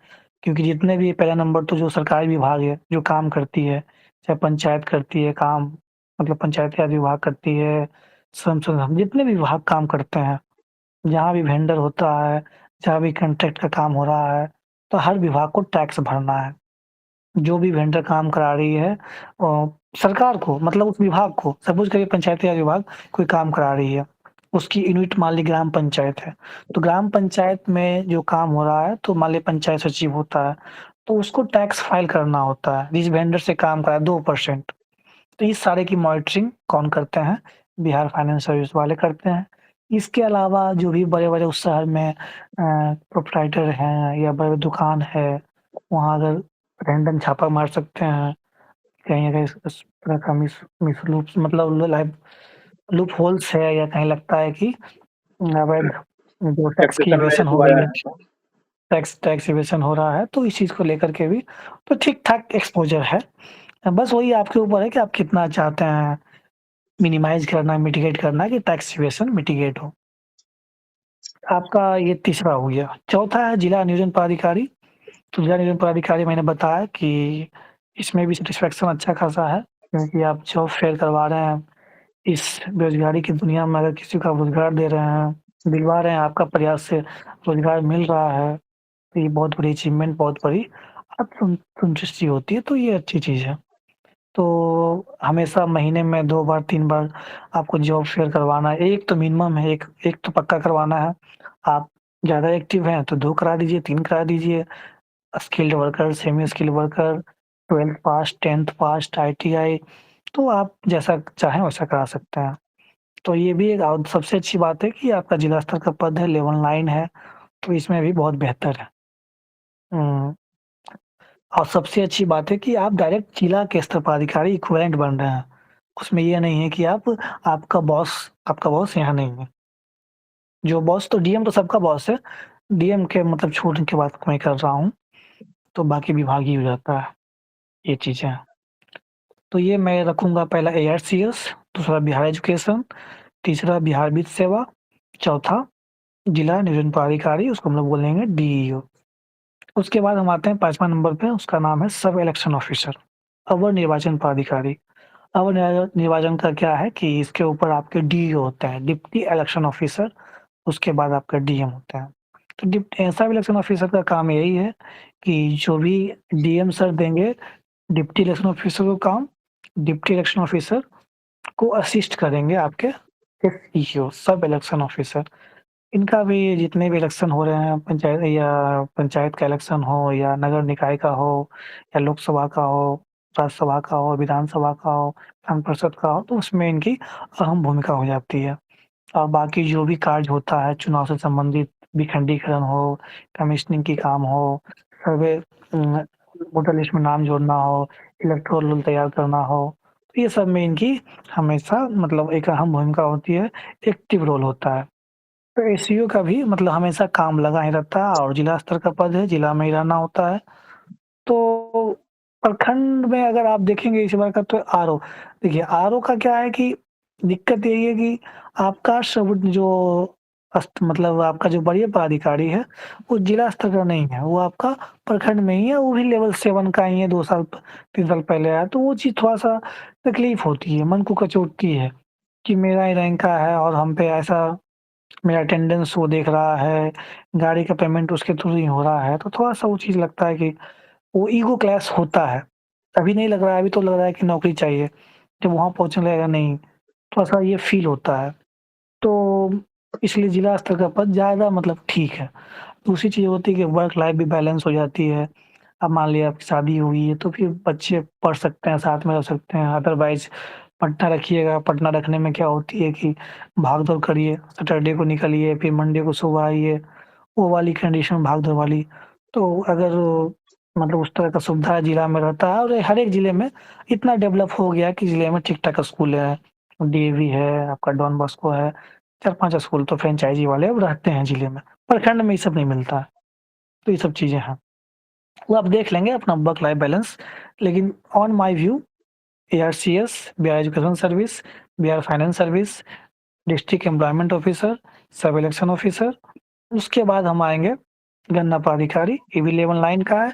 क्योंकि जितने भी पहला नंबर तो जो सरकारी विभाग है, जो काम करती है, चाहे पंचायत करती है काम, मतलब पंचायती राज विभाग करती है, श्रम संसाधन जितने भी विभाग काम करते हैं, जहाँ भी वेंडर होता है, जहाँ भी कॉन्ट्रैक्ट का काम हो रहा है, तो हर विभाग को टैक्स भरना है। जो भी वेंडर काम करा रही है सरकार को, मतलब उस विभाग को, सपोज़ करिए पंचायती राज विभाग कोई काम करा रही है, उसकी यूनिट मान ली ग्राम पंचायत है, तो ग्राम पंचायत में जो काम हो रहा है, तो मान लीजिए पंचायत सचिव होता है, तो उसको टैक्स फाइल करना होता है, जिस वेंडर से काम करा 2%। तो इस सारे की मॉनिटरिंग कौन करते हैं? बिहार फाइनेंस सर्विस वाले करते हैं। इसके अलावा जो भी बड़े-बड़े उस शहर में प्रोप्राइटर हैं या बड़े दुकान है, वहाँ अगर रैंडम छापा मार सकते हैं, कहीं अगर इस तरह का मिसलूप्स मतलब लाइव लूप होल्स है या कहीं लगता है कि अवैध जो टैक्स की इवेशन हो रही है, टैक्स इवेशन हो रहा है, तो इस चीज़ को लेकर के भी तो ठीक-ठाक एक्सपोज़र है। बस वही आपके ऊपर है कि आप कितना चाहते हैं मिनिमाइज़ करना, मिटिगेट करना कि टैक्स इवेशन मिटिगेट हो। आपका ये तीसरा हो गया। चौथा है जिला नियोजन पदाधिकारी। तो जिला नियोजन पदाधिकारी मैंने बताया कि इसमें भी सैटिस्फैक्शन अच्छा खासा है, क्योंकि आप जॉब फेयर करवा रहे हैं। इस बेरोज़गारी की दुनिया में अगर किसी को आप रोज़गार दे रहे हैं, दिलवा रहे हैं, आपका प्रयास से रोज़गार मिल रहा है, तो ये बहुत बड़ी अचीवमेंट, बहुत बड़ी संतुष्टि होती है, तो ये अच्छी चीज़ है। तो हमेशा महीने में 2 बार 3 बार आपको जॉब फेयर करवाना है। एक तो मिनिमम है, एक तो पक्का करवाना है। आप ज़्यादा एक्टिव हैं तो 2 करा दीजिए, 3 करा दीजिए। Skilled worker, semi skilled worker, 12th पास, 10th पास, आईटीआई, तो आप जैसा चाहें वैसा करा सकते हैं। तो ये भी एक और सबसे अच्छी बात है कि आपका जिला स्तर का पद है, लेवल 9 है, तो इसमें भी बहुत बेहतर है। और सबसे अच्छी बात है कि आप डायरेक्ट जिला के स्तर पदाधिकारी इक्विवेलेंट बन रहे हैं। उसमें ये नहीं है कि आपका बॉस यहाँ नहीं है। जो बॉस तो डीएम तो सबका बॉस है, डीएम के मतलब छूट की बात मैं कर रहा हूँ, तो बाकी विभाग ही हो जाता है, ये चीज़ें हैं। तो ये मैं रखूँगा पहला एआरसीएस, दूसरा बिहार एजुकेशन, तीसरा बिहार वित्त सेवा, चौथा जिला नियोजन पदाधिकारी, उसको हम लोग बोलेंगे डीईओ। उसके बाद हम आते हैं 5वां नंबर पे, उसका नाम है सब इलेक्शन ऑफिसर, अवर निर्वाचन पदाधिकारी। अवर निर्वाचन का क्या है कि इसके ऊपर आपके डीईओ होते हैं, डिप्टी इलेक्शन ऑफिसर, उसके बाद आपका डीएम होता है। तो सब इलेक्शन ऑफिसर का काम यही है कि जो भी डीएम सर देंगे डिप्टी इलेक्शन ऑफिसर को काम, डिप्टी इलेक्शन ऑफिसर को असिस्ट करेंगे आपके एसईओ, सब इलेक्शन ऑफिसर। इनका भी जितने भी इलेक्शन हो रहे हैं, पंचायत का इलेक्शन हो या नगर निकाय का हो या लोकसभा का हो, राज्यसभा का हो, विधानसभा का हो, विधान परिषद का हो, तो उसमें इनकी अहम भूमिका हो जाती है। और बाकी जो भी कार्य होता है चुनाव से संबंधित, विखंडीकरण हो, कमीशनिंग की काम हो, सर्वे वोटर लिस्ट में नाम जोड़ना हो, इलेक्टोरल रोल तैयार करना हो, तो ये सब में इनकी हमेशा मतलब एक अहम भूमिका होती है, एक्टिव रोल होता है। तो एसईओ का भी मतलब हमेशा काम लगा ही रहता है और जिला स्तर का पद है, जिला में ही रहना होता है। तो प्रखंड में अगर आप देखेंगे इस बार का तो आरओ, देखिए आरओ का क्या है कि दिक्कत यही है कि आपका सब जो मतलब आपका जो वरीय पदाधिकारी है, वो जिला स्तर का नहीं है, वो आपका प्रखंड में ही है, वो भी लेवल 7 का ही है, 2 साल 3 साल पहले आया, तो वो चीज़ थोड़ा-सा तकलीफ होती है, मन को कचोटती है, कि मेरा ही रैंक का है और हम पे ऐसा मेरा अटेंडेंस वो देख रहा है, गाड़ी का पेमेंट उसके थ्रू ही हो रहा है, तो थोड़ा-सा वो चीज़ लगता है कि वो ईगो क्लैश होता है। अभी नहीं लग रहा है, अभी तो लग रहा है कि नौकरी चाहिए, जब वहाँ पहुँचने लगेगा नहीं, थोड़ा-सा ये फ़ील होता है। तो इसलिए जिला स्तर का पद ज़्यादा मतलब ठीक है। दूसरी चीज़ होती है कि वर्क लाइफ़ भी बैलेंस हो जाती है। अब मान लिया आपकी शादी हुई है, तो फिर बच्चे पढ़ सकते हैं, साथ में रह सकते हैं, अदरवाइज़ पटना रखिएगा, पटना रखने में क्या होती है कि भाग-दौड़ करिए, सैटरडे को निकलिए, फिर मंडे को सुबह आइए, वो वाली कंडीशन भाग-दौड़ वाली। तो अगर मतलब उस तरह का सुविधा जिला में रहता है और हर एक जिले में इतना डेवलप हो गया है कि जिले में ठीक-ठाक स्कूल है, डीएवी है, आपका डॉन बॉस्को है, 4-5 स्कूल तो फ्रेंचाइज़ी वाले अब रहते हैं जिले में। प्रखंड में ये सब नहीं मिलता है, तो ये सब चीज़ें हैं। वो आप देख लेंगे अपना वर्क लाइफ बैलेंस, लेकिन on my view ARCS, Bihar education service, Bihar finance service, district employment officer, सब इलेक्शन ऑफिसर, उसके बाद हम आएँगे गन्ना पदाधिकारी, ये भी लेवल 9 का है।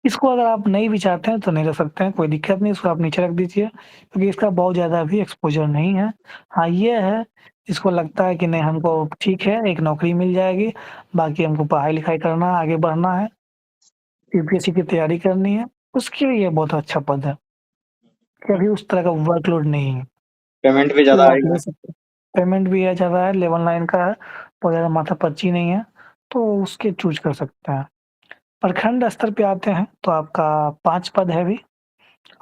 इसको अगर आप नहीं भी चाहते हैं तो नहीं रख सकते हैं, कोई दिक्कत नहीं, इसको आप नीचे रख दीजिए, क्योंकि इसका बहुत ज़्यादा अभी एक्सपोज़र नहीं है। हाँ, ये है, इसको लगता है कि नहीं हमको ठीक है, एक नौकरी मिल जाएगी, बाकी हमको पढ़ाई-लिखाई करना है, आगे बढ़ना है, यूपीएससी की तैयारी करनी है, उसके लिए ये बहुत अच्छा पद है, कि अभी उस तरह का वर्कलोड नहीं है। पेमेंट भी तो ज़्यादा आप आएगा। ले सकते हैं। पेमेंट भी है ज़्यादा है, लेवल 9 का है, बहुत ज़्यादा माथापच्ची नहीं है, तो उसके चूज़ कर सकते हैं। प्रखंड स्तर पे आते हैं तो आपका 5 पद है अभी,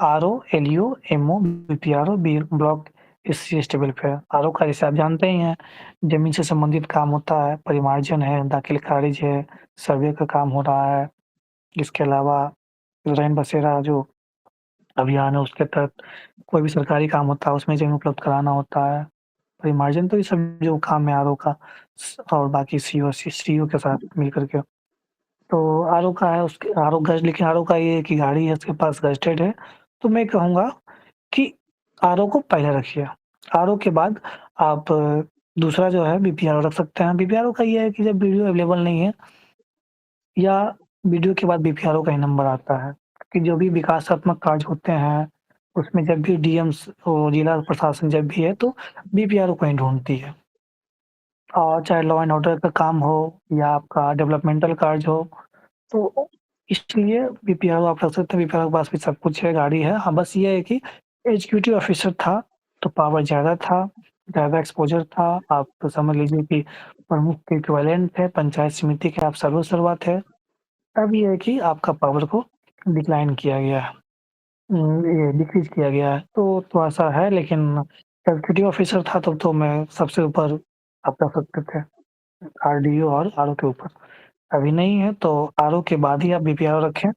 RO, LEO, MO, BPRO, block SC ST welfare. RO का जैसे आप जानते ही हैं, ज़मीन से संबंधित काम होता है, परिमार्जन है, दाखिल खारिज है, सर्वे का काम हो रहा है। इसके अलावा रैन बसेरा जो अभियान है उसके तहत कोई भी सरकारी काम होता है उसमें ज़मीन उपलब्ध कराना होता है। परिमार्जन तो ये सब जो काम है आरओ का और बाकी सीओ के साथ मिलकर के। तो आरओ का है उसके आरओ गज़, लेकिन आरओ का ये है कि गाड़ी है उसके पास गज़टेड है, तो मैं कहूँगा कि आरओ को पहले रखिए। आरओ के बाद आप दूसरा जो है बीपीआरओ रख सकते हैं। बीपीआरओ का ये है कि जब वीडियो अवेलेबल नहीं है या वीडियो के बाद बीपीआरओ का ही नंबर आता है, कि जो भी विकासात्मक कार्य होते हैं, उसमें जब भी डीएम्स जिला प्रशासन जब भी है तो बीपीआरओ को ही ढूँढती है। और चाहे लॉ एंड ऑर्डर का काम हो या आपका डेवलपमेंटल कार्य हो, तो इसलिए बीपीआरओ आप रख सकते हैं, बीपीआरओ के पास भी सब कुछ है, गाड़ी है। हाँ, बस ये है कि एग्जीक्यूटिव ऑफिसर था, तो पावर ज़्यादा था, ज़्यादा एक्सपोज़र था। आप तो समझ लीजिए कि प्रमुख के इक्विवेलेंट है, पंचायत समिति के आप सर्वसर्वा थे। अब ये है कि आपका पावर को डिक्लाइन किया गया है, ये डिक्रीज़ किया गया है, तो थोड़ा-सा है, लेकिन एग्जीक्यूटिव ऑफिसर था तब तो मैं सबसे ऊपर आप रख सकते थे, आरडीओ और आरओ के ऊपर। अभी नहीं है तो आरओ के बाद ही आप बीपीआरओ रखें,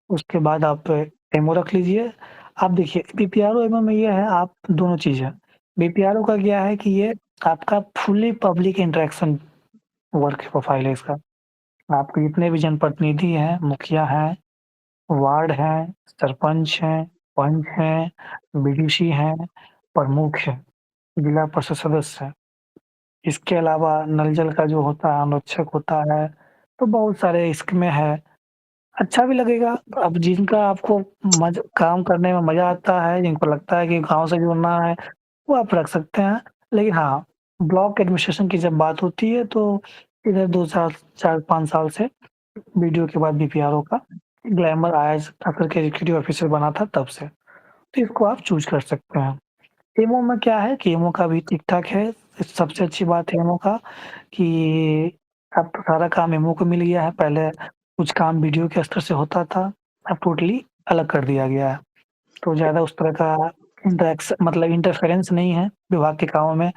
उसके बाद आप एमओ रख लीजिए। आप देखिए बीपीआरओ एमओ में ये है आप दोनों चीज़ है। बीपीआरओ का क्या है कि ये आपका fully public interaction work profile है इसका। आपके जितने भी जनप्रतिनिधि हैं, मुखिया हैं, वार्ड हैं, सरपंच हैं, पंच हैं, बीडीसी हैं, प्रमुख हैं, जिला परिषद सदस्य हैं। इसके अलावा नल जल का जो होता है, अनुरक्षक होता है, तो बहुत सारे इसमें है। अच्छा भी लगेगा। अब जिनका आपको काम करने में मज़ा आता है, जिनको लगता है कि गाँव से जुड़ना है, वो आप रख सकते हैं। लेकिन हाँ, ब्लॉक एडमिनिस्ट्रेशन की जब बात होती है तो इधर 2 साल 4-5 साल से बीडीओ के बाद बीपीआरओ का ग्लैमर आया खासकर के एग्जीक्यूटिव ऑफिसर बना था तब से। तो इसको आप चूज़ कर सकते हैं। एमओ में क्या है कि एमओ का भी ठीक-ठाक है। सबसे अच्छी बात है एमओ का कि अब तो सारा काम एमओ को मिल गया है। पहले कुछ काम बीडीओ के स्तर से होता था, अब टोटली अलग कर दिया गया है। तो ज़्यादा उस तरह का मतलब इंटरफेरेंस नहीं है विभाग के कामों में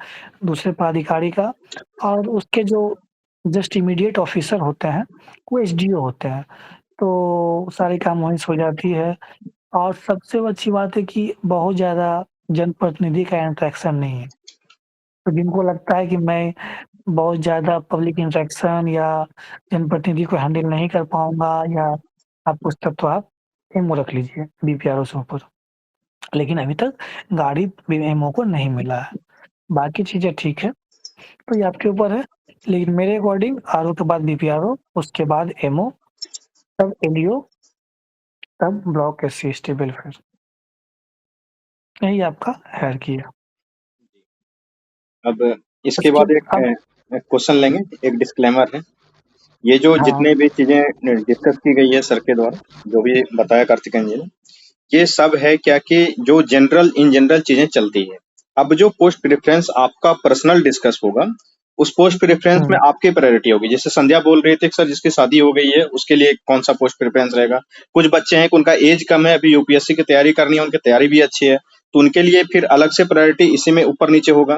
दूसरे पदाधिकारी का। और उसके जो जस्ट इमीडिएट ऑफिसर होते हैं, वो एसडीओ होते हैं। तो सारे काम वहीं से हो जाती है। और सबसे अच्छी बात है कि बहुत ज़्यादा जनप्रतिनिधि का इंटरेक्शन नहीं है। तो जिनको लगता है कि मैं बहुत ज़्यादा पब्लिक इंटरेक्शन या जनप्रतिनिधि को हैंडल नहीं कर पाऊँगा या आप कुछ तब तो आप एमओ रख लीजिए बीपीआरओ से ऊपर। लेकिन अभी तक गाड़ी एमओ को नहीं मिला है। बाकी चीज़ें ठीक है, तो ये आपके ऊपर है। लेकिन मेरे अकॉर्डिंग आरओ के बाद बीपीआरओ, उसके बाद एमओ, तब एलईओ, तब ब्लॉक एससी/एसटी वेलफेयर। यही आपका हायरार्की है। अब इसके उसके बाद एक अब क्वेश्चन लेंगे, एक डिस्क्लेमर है। ये जो हाँ। जितने भी चीजें डिस्कस की गई है सर के द्वारा, जो भी बताया कार्तिकेयन जी ने, ये सब है क्या कि जो इन जनरल चीजें चलती है। अब जो पोस्ट प्रेफरेंस आपका पर्सनल डिस्कस होगा, उस पोस्ट प्रेफरेंस में आपकी प्रायोरिटी होगी। जैसे संध्या बोल रही थी कि सर जिसकी शादी हो गई है उसके लिए कौन सा पोस्ट प्रेफरेंस रहेगा। कुछ बच्चे हैं कि उनका एज कम है, अभी यूपीएससी की तैयारी करनी है, उनकी तैयारी भी अच्छी है, तो उनके लिए फिर अलग से प्रायोरिटी इसी में ऊपर नीचे होगा।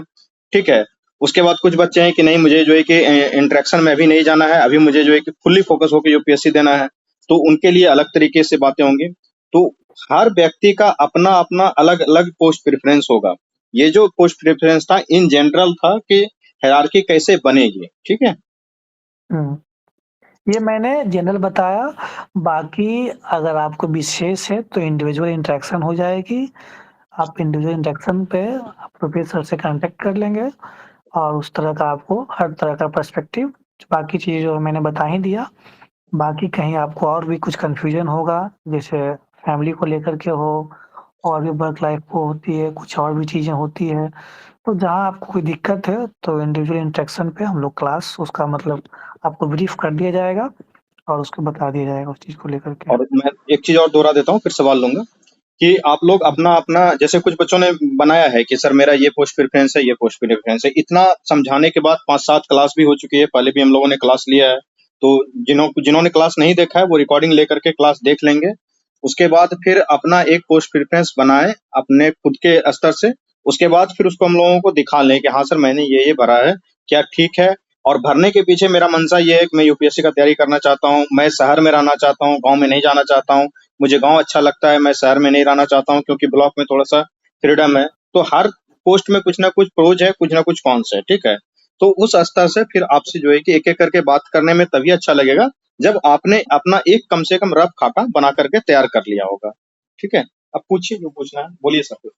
ठीक है। उसके बाद कुछ बच्चे हैं कि नहीं, मुझे जो है कि इंटरेक्शन में अभी नहीं जाना है, अभी मुझे जो है कि फुल्ली फोकस होकर यूपीएससी देना है, तो उनके लिए अलग तरीके से बातें होंगी। तो हर व्यक्ति का अपना अपना अलग अलग पोस्ट प्रेफरेंस होगा। ये जो पोस्ट प्रेफरेंस था इन जनरल था कि हायरार्की कैसे बनेगी। ठीक है। ये मैंने जनरल बताया। बाकी अगर आपको विशेष है तो इंडिविजुअल इंटरेक्शन हो जाएगी। आप इंडिविजुअल इंटरेक्शन पे प्रोफेसर से कांटेक्ट कर लेंगे और उस तरह का आपको हर तरह का पर्सपेक्टिव, बाकी चीज़ जो मैंने बता ही दिया। बाकी कहीं आपको और भी कुछ कन्फ्यूजन होगा, जैसे फैमिली को लेकर के हो और भी वर्क लाइफ को होती है, कुछ और भी चीज़ें होती है, तो जहाँ आपको कोई दिक्कत है तो इंडिविजुअल इंटरेक्शन पे हम लोग क्लास उसका मतलब आपको ब्रीफ कर दिया जाएगा और उसको बता दिया जाएगा उस चीज़ को लेकर के। और मैं एक चीज और दोहरा देता हूँ, फिर सवाल लूंगा कि आप लोग अपना अपना, जैसे कुछ बच्चों ने बनाया है कि सर मेरा ये पोस्ट प्रेफरेंस है, ये पोस्ट प्रेफरेंस है। इतना समझाने के बाद 5-7 क्लास भी हो चुकी है, पहले भी हम लोगों ने क्लास लिया है। तो जिन्होंने क्लास नहीं देखा है वो रिकॉर्डिंग लेकर के क्लास देख लेंगे। उसके बाद फिर अपना एक पोस्ट प्रेफरेंस बनाए अपने खुद के स्तर से। उसके बाद फिर उसको हम लोगों को दिखा लें कि हाँ सर मैंने ये भरा है, क्या ठीक है। और भरने के पीछे मेरा मंशा ये है कि मैं यूपीएससी का तैयारी करना चाहता हूँ, मैं शहर में रहना चाहता हूँ, गाँव में नहीं जाना चाहता हूँ। मुझे गाँव अच्छा लगता है, मैं शहर में नहीं रहना चाहता हूँ क्योंकि ब्लॉक में थोड़ा सा फ्रीडम है। तो हर पोस्ट में कुछ ना कुछ प्रोज है, कुछ ना कुछ कॉन्स है। ठीक है। तो उस स्तर से फिर आपसे जो है कि एक एक करके बात करने में तभी अच्छा लगेगा जब आपने अपना एक कम से कम रफ खाका बना करके तैयार कर लिया होगा। ठीक है। अब पूछिए जो पूछना है, बोलिए सर।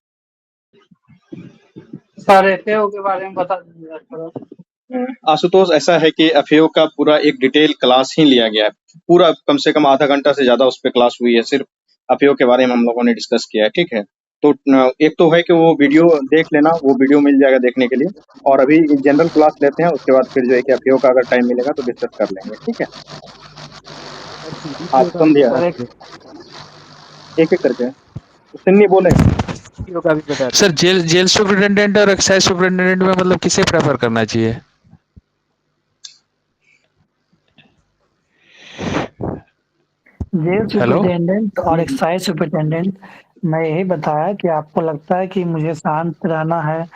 सर एफएओ के बारे में बता दीजिएगा थोड़ा। आशुतोष, ऐसा है कि एफएओ का पूरा एक डिटेल क्लास ही लिया गया है। पूरा कम से कम आधा घंटा से ज्यादा उस पर क्लास हुई है, सिर्फ एफएओ के बारे में हम लोगों ने डिस्कस किया है। ठीक है। तो एक तो है कि वो वीडियो देख लेना, वो वीडियो मिल जाएगा देखने के लिए। और अभी जनरल क्लास लेते हैं, उसके बाद फिर जो है कि एफएओ का अगर टाइम मिलेगा तो डिस्कस कर लेंगे। ठीक है। आप संध्या एक एक करके सिन्नी बोले। सर जेल सुपरिटेंडेंट और एक्साइज सुपरिटेंडेंट में मतलब किसे प्रेफर करना चाहिए? जेल सुपरिटेंडेंट और एक्साइज सुपरिटेंडेंट, मैं यही बताया कि आपको लगता है कि मुझे शांत रहना है,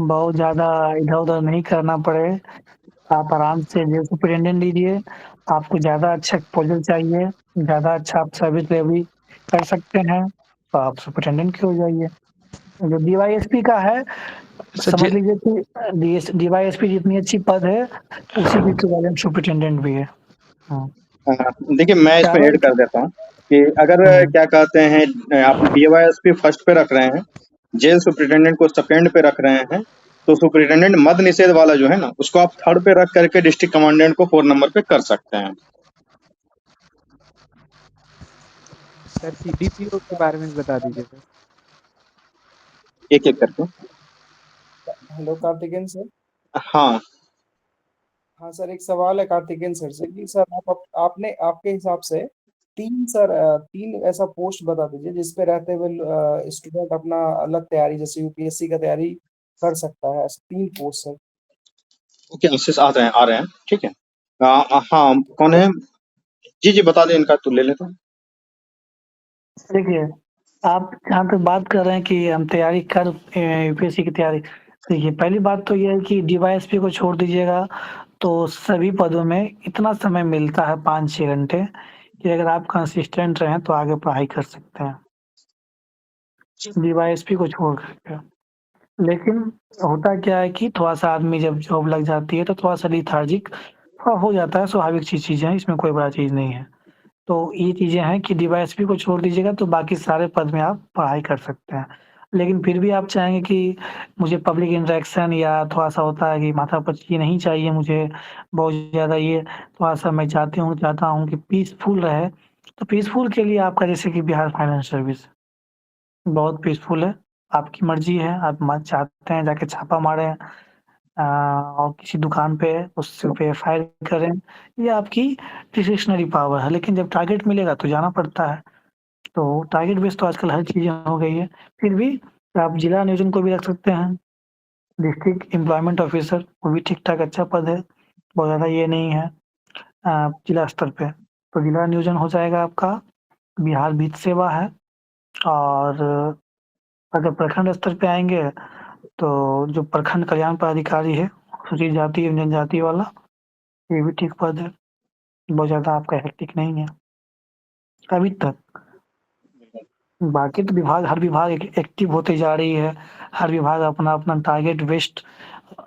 बहुत ज़्यादा इधर-उधर नहीं करना पड़े, आप आराम से जेल सुपरिटेंडेंट लीजिए। आपको ज़्यादा अच्छा एक्सपोज़र चाहिए, ज़्यादा अच्छा आप सर्विस डिलीवरी कर सकते हैं, तो आप सुपरिटेंडेंट के हो जाइए। जो डीवाईएसपी का है, समझ लीजिए कि डीवाईएसपी जितनी अच्छी पद है, उसी की इक्विवेलेंट सुपरिटेंडेंट भी है। देखिए मैं इसमें ऐड कर देता हूँ कि अगर क्या कहते हैं आप डीवाईएसपी फर्स्ट पे रख रहे हैं, जेल सुपरिटेंडेंट को सेकेंड पे रख रहे हैं, तो सुपरिटेंडेंट मद निषेध वाला जो है ना, उसको आप थर्ड पे रख करके डिस्ट्रिक्ट कमांडेंट को 4 नंबर पे कर सकते हैं। सर सीडीपीओ के बारे में भी बता दीजिए सर। एक एक करके। Hello Karthikeyan sir. हाँ हाँ सर, एक सवाल है कार्तिकेयन सर से कि सर आपने आपके हिसाब से तीन ऐसा पोस्ट बता दीजिए जिस पे रहते हुए स्टूडेंट अपना अलग तैयारी जैसे यूपीएससी का तैयारी कर सकता है। ऐसे 3 पोस्ट सर। ओके, आशीष आ रहे हैं, ठीक है। हाँ, कौन है? जी जी बता दें, इनका तो ले लेता हूँ। देखिए, आप जहाँ तक बात कर रहे हैं कि हम तैयारी कर यूपीएससी की तैयारी, देखिए पहली बात तो ये है कि डीवाईएसपी को छोड़ दीजिएगा तो सभी पदों में इतना समय मिलता है 5-6 घंटे कि अगर आप कंसिस्टेंट रहें तो आगे पढ़ाई कर सकते हैं, डीवाईएसपी को छोड़ करके। लेकिन होता क्या है कि थोड़ा-सा आदमी जब जॉब लग जाती है तो थोड़ा-सा लेथार्जिक हो जाता है, स्वाभाविक चीज़ें हैं, इसमें कोई बड़ा चीज़ नहीं है। तो ये चीज़ें हैं कि डीवाईएसपी को छोड़ दीजिएगा तो बाकी सारे पद में आप पढ़ाई कर सकते हैं। लेकिन फिर भी आप चाहेंगे कि मुझे पब्लिक इंटरेक्शन या थोड़ा-सा होता है कि माथापच्ची नहीं चाहिए मुझे, बहुत ज़्यादा ये थोड़ा-सा मैं चाहता हूँ कि पीसफुल रहे, तो पीसफुल के लिए आपका जैसे कि बिहार फाइनेंस सर्विस बहुत पीसफुल है, आपकी मर्ज़ी है, आप चाहते हैं जाके छापा मारें और किसी दुकान पे उस पे फायर करें, ये आपकी डिस्क्रिशनरी पावर है। लेकिन जब टारगेट मिलेगा तो जाना पड़ता है, तो टारगेट बेस्ड तो आजकल हर चीज़ें हो गई है। फिर भी आप जिला नियोजन को भी रख सकते हैं, डिस्ट्रिक्ट एम्प्लॉयमेंट ऑफिसर, वो भी ठीक-ठाक अच्छा पद है, बहुत ज़्यादा ये नहीं है जिला स्तर पे। तो जिला नियोजन हो जाएगा आपका, बिहार वित्त सेवा है और अगर प्रखंड स्तर पे आएँगे तो जो प्रखंड कल्याण पदाधिकारी है, अनुसूचित जाति एवं जनजाति वाला, ये भी ठीक पद है, बहुत ज़्यादा आपका हेक्टिक नहीं है, अभी तक। बाकी तो हर विभाग एक्टिव होते जा रही है, हर विभाग अपना-अपना टारगेट बेस्ड,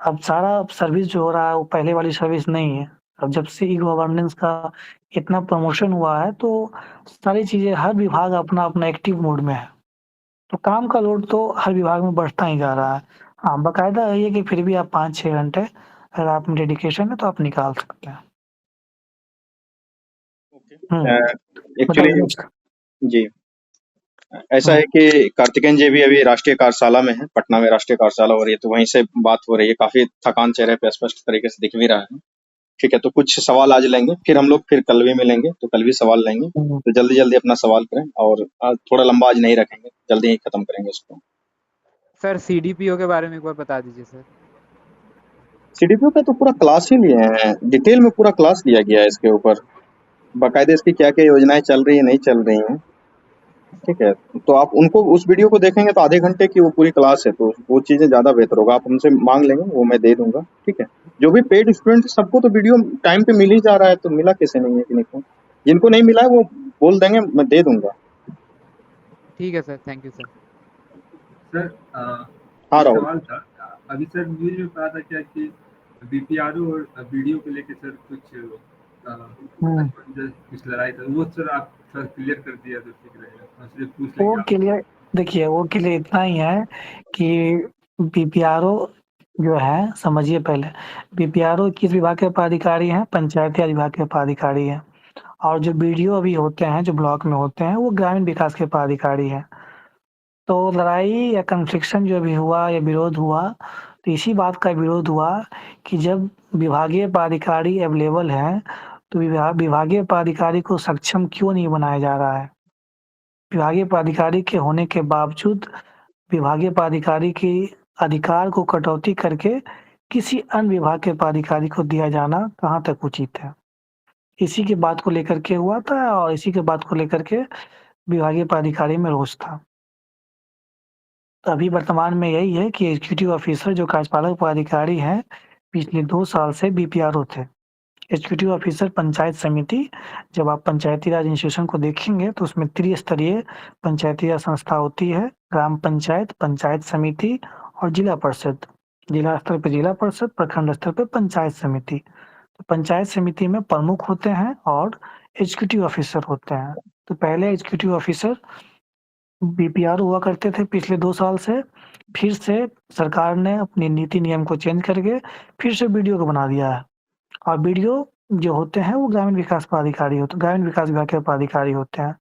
अब सारा सर्विस जो हो रहा है वो पहले वाली सर्विस नहीं है। अब जब से ई-गवर्नेंस का इतना प्रमोशन हुआ है तो सारी चीज़ें हर विभाग अपना-अपना एक्टिव मोड में है। तो काम का लोड तो हर विभाग में बढ़ता ही जा रहा है। हाँ, बाकायदा ये है कि फिर भी आप 5-6 घंटे अगर आप में डेडिकेशन है तो आप निकाल सकते हैं। एक्चुअली बताइए। जी, ऐसा है कि कार्तिकेयन जी भी अभी राष्ट्रीय कार्यशाला में है, पटना में राष्ट्रीय कार्यशाला हो रही है, तो वहीं से बात हो रही है। काफ़ी थकान चेहरे पे स्पष्ट तरीके से दिख भी रहा है। ठीक है, तो कुछ सवाल आज लेंगे, फिर हम लोग फिर कल भी मिलेंगे, तो कल भी सवाल लेंगे। तो जल्दी-जल्दी अपना सवाल करें और थोड़ा लंबा आज नहीं रखेंगे, जल्दी ही खत्म करेंगे इसको। सर सीडीपीओ के बारे में एक बार बता दीजिए सर। सीडीपीओ का तो पूरा क्लास ही लिए हैं, डिटेल में पूरा क्लास लिया गया है इसके ऊपर। बाकायदे इसकी क्या-क्या योजनाएँ चल रही हैं, नहीं चल रही हैं। ठीक है, तो आप उनको उस वीडियो को देखेंगे तो आधे घंटे की वो पूरी क्लास है, तो वो चीज़ें ज़्यादा बेहतर होगा। आप हमसे माँग लेंगे, वो मैं दे दूँगा, ठीक है। जो भी पेड स्टूडेंट है सबको तो वीडियो टाइम पे मिल ही जा रहा है, तो मिला किसे नहीं है किसी को। जिनको नहीं मिला है वो बोल देंगे, मैं दे दूँगा। ठीक है sir, thank you sir. Sir हाँ, एक राहुल। सवाल था, अभी सर न्यूज़ में पता था क्या कि बीपीआरओ और वीडियो को लेके सर कुछ कुछ लड़ाई था, वो सर आप सर क्लियर कर दिया तो ठीक रहेगा। उससे पूछ वो लेंगे आप। क्लियर देखिए, वो क्लियर इतना ही है कि बीपीआरओ जो है, समझिए पहले, बीपीआरओ किस विभाग के पदाधिकारी हैं? पंचायती राज विभाग के पदाधिकारी हैं और जो बीडीओ अभी होते हैं, जो ब्लॉक में होते हैं, वो ग्रामीण विकास के पदाधिकारी हैं। तो लड़ाई या कन्फ्लिक्शन जो भी हुआ या विरोध हुआ, तो इसी बात का विरोध हुआ कि जब विभागीय पदाधिकारी अवेलेबल हैं, तो विभागीय पदाधिकारी को सक्षम क्यों नहीं बनाया जा रहा है? विभागीय पदाधिकारी के होने के बावजूद विभागीय पदाधिकारी के अधिकार को कटौती करके किसी अन्य विभाग के पदाधिकारी को दिया जाना कहाँ तक उचित है? इसी की बात को लेकर के हुआ था और इसी के बात को लेकर के विभागीय पदाधिकारी में रोष था। तो अभी वर्तमान में यही है कि एग्जीक्यूटिव ऑफिसर जो कार्यपालक पदाधिकारी हैं, पिछले 2 साल से बीपीआरओ थे। एग्जीक्यूटिव ऑफिसर पंचायत समिति, जब आप पंचायती राज इंस्टीट्यूशन को देखेंगे तो उसमें त्रिस्तरीय पंचायती राज संस्था होती है, ग्राम पंचायत, पंचायत समिति और जिला परिषद। जिला स्तर पे जिला परिषद, प्रखंड स्तर पे पंचायत समिति। तो पंचायत समिति में प्रमुख होते हैं और एग्जीक्यूटिव ऑफिसर होते हैं। तो पहले एग्जीक्यूटिव ऑफिसर बीपीआरओ हुआ करते थे पिछले 2 साल से, फिर से सरकार ने अपनी नीति नियम को चेंज करके फिर से बीडीओ को बना दिया है। और बीडीओ जो होते हैं वो ग्रामीण विकास विभाग के पदाधिकारी होते हैं।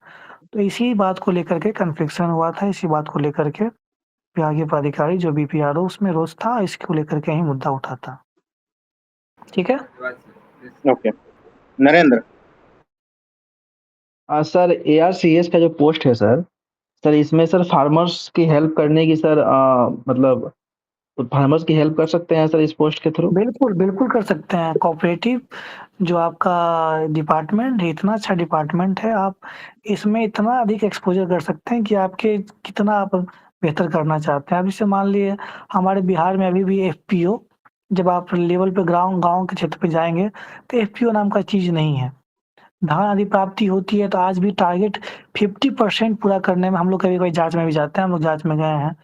तो इसी बात को लेकर के कन्फ्लिक्शन हुआ था, इसी बात को लेकर के विभागीय पदाधिकारी जो बीपीआरओ उसमें रोष था, इसको लेकर के ही मुद्दा उठा था। ठीक है? ओके, नरेंद्र। सर ARCS का जो पोस्ट है सर इसमें सर फार्मर्स की हेल्प करने की सर मतलब फार्मर्स की हेल्प कर सकते हैं सर इस पोस्ट के थ्रू? बिल्कुल, बिल्कुल कर सकते हैं। कोऑपरेटिव जो आपका डिपार्टमेंट है, इतना अच्छा डिपार्टमेंट है, आप इसमें इतना अधिक एक्सपोज़र कर सकते हैं कि आपके कितना आप बेहतर करना चाहते हैं। अब जैसे मान लिए हमारे बिहार में अभी भी एफपीओ, जब आप लेवल पे गाँव के क्षेत्र पे जाएँगे, तो एफपीओ नाम का चीज़ नहीं है। धान यदि प्राप्ति होती है तो आज भी टारगेट 50% पूरा करने में हम लोग कभी-कभी जाँच में भी जाते हैं, हम लोग जाँच में गए हैं।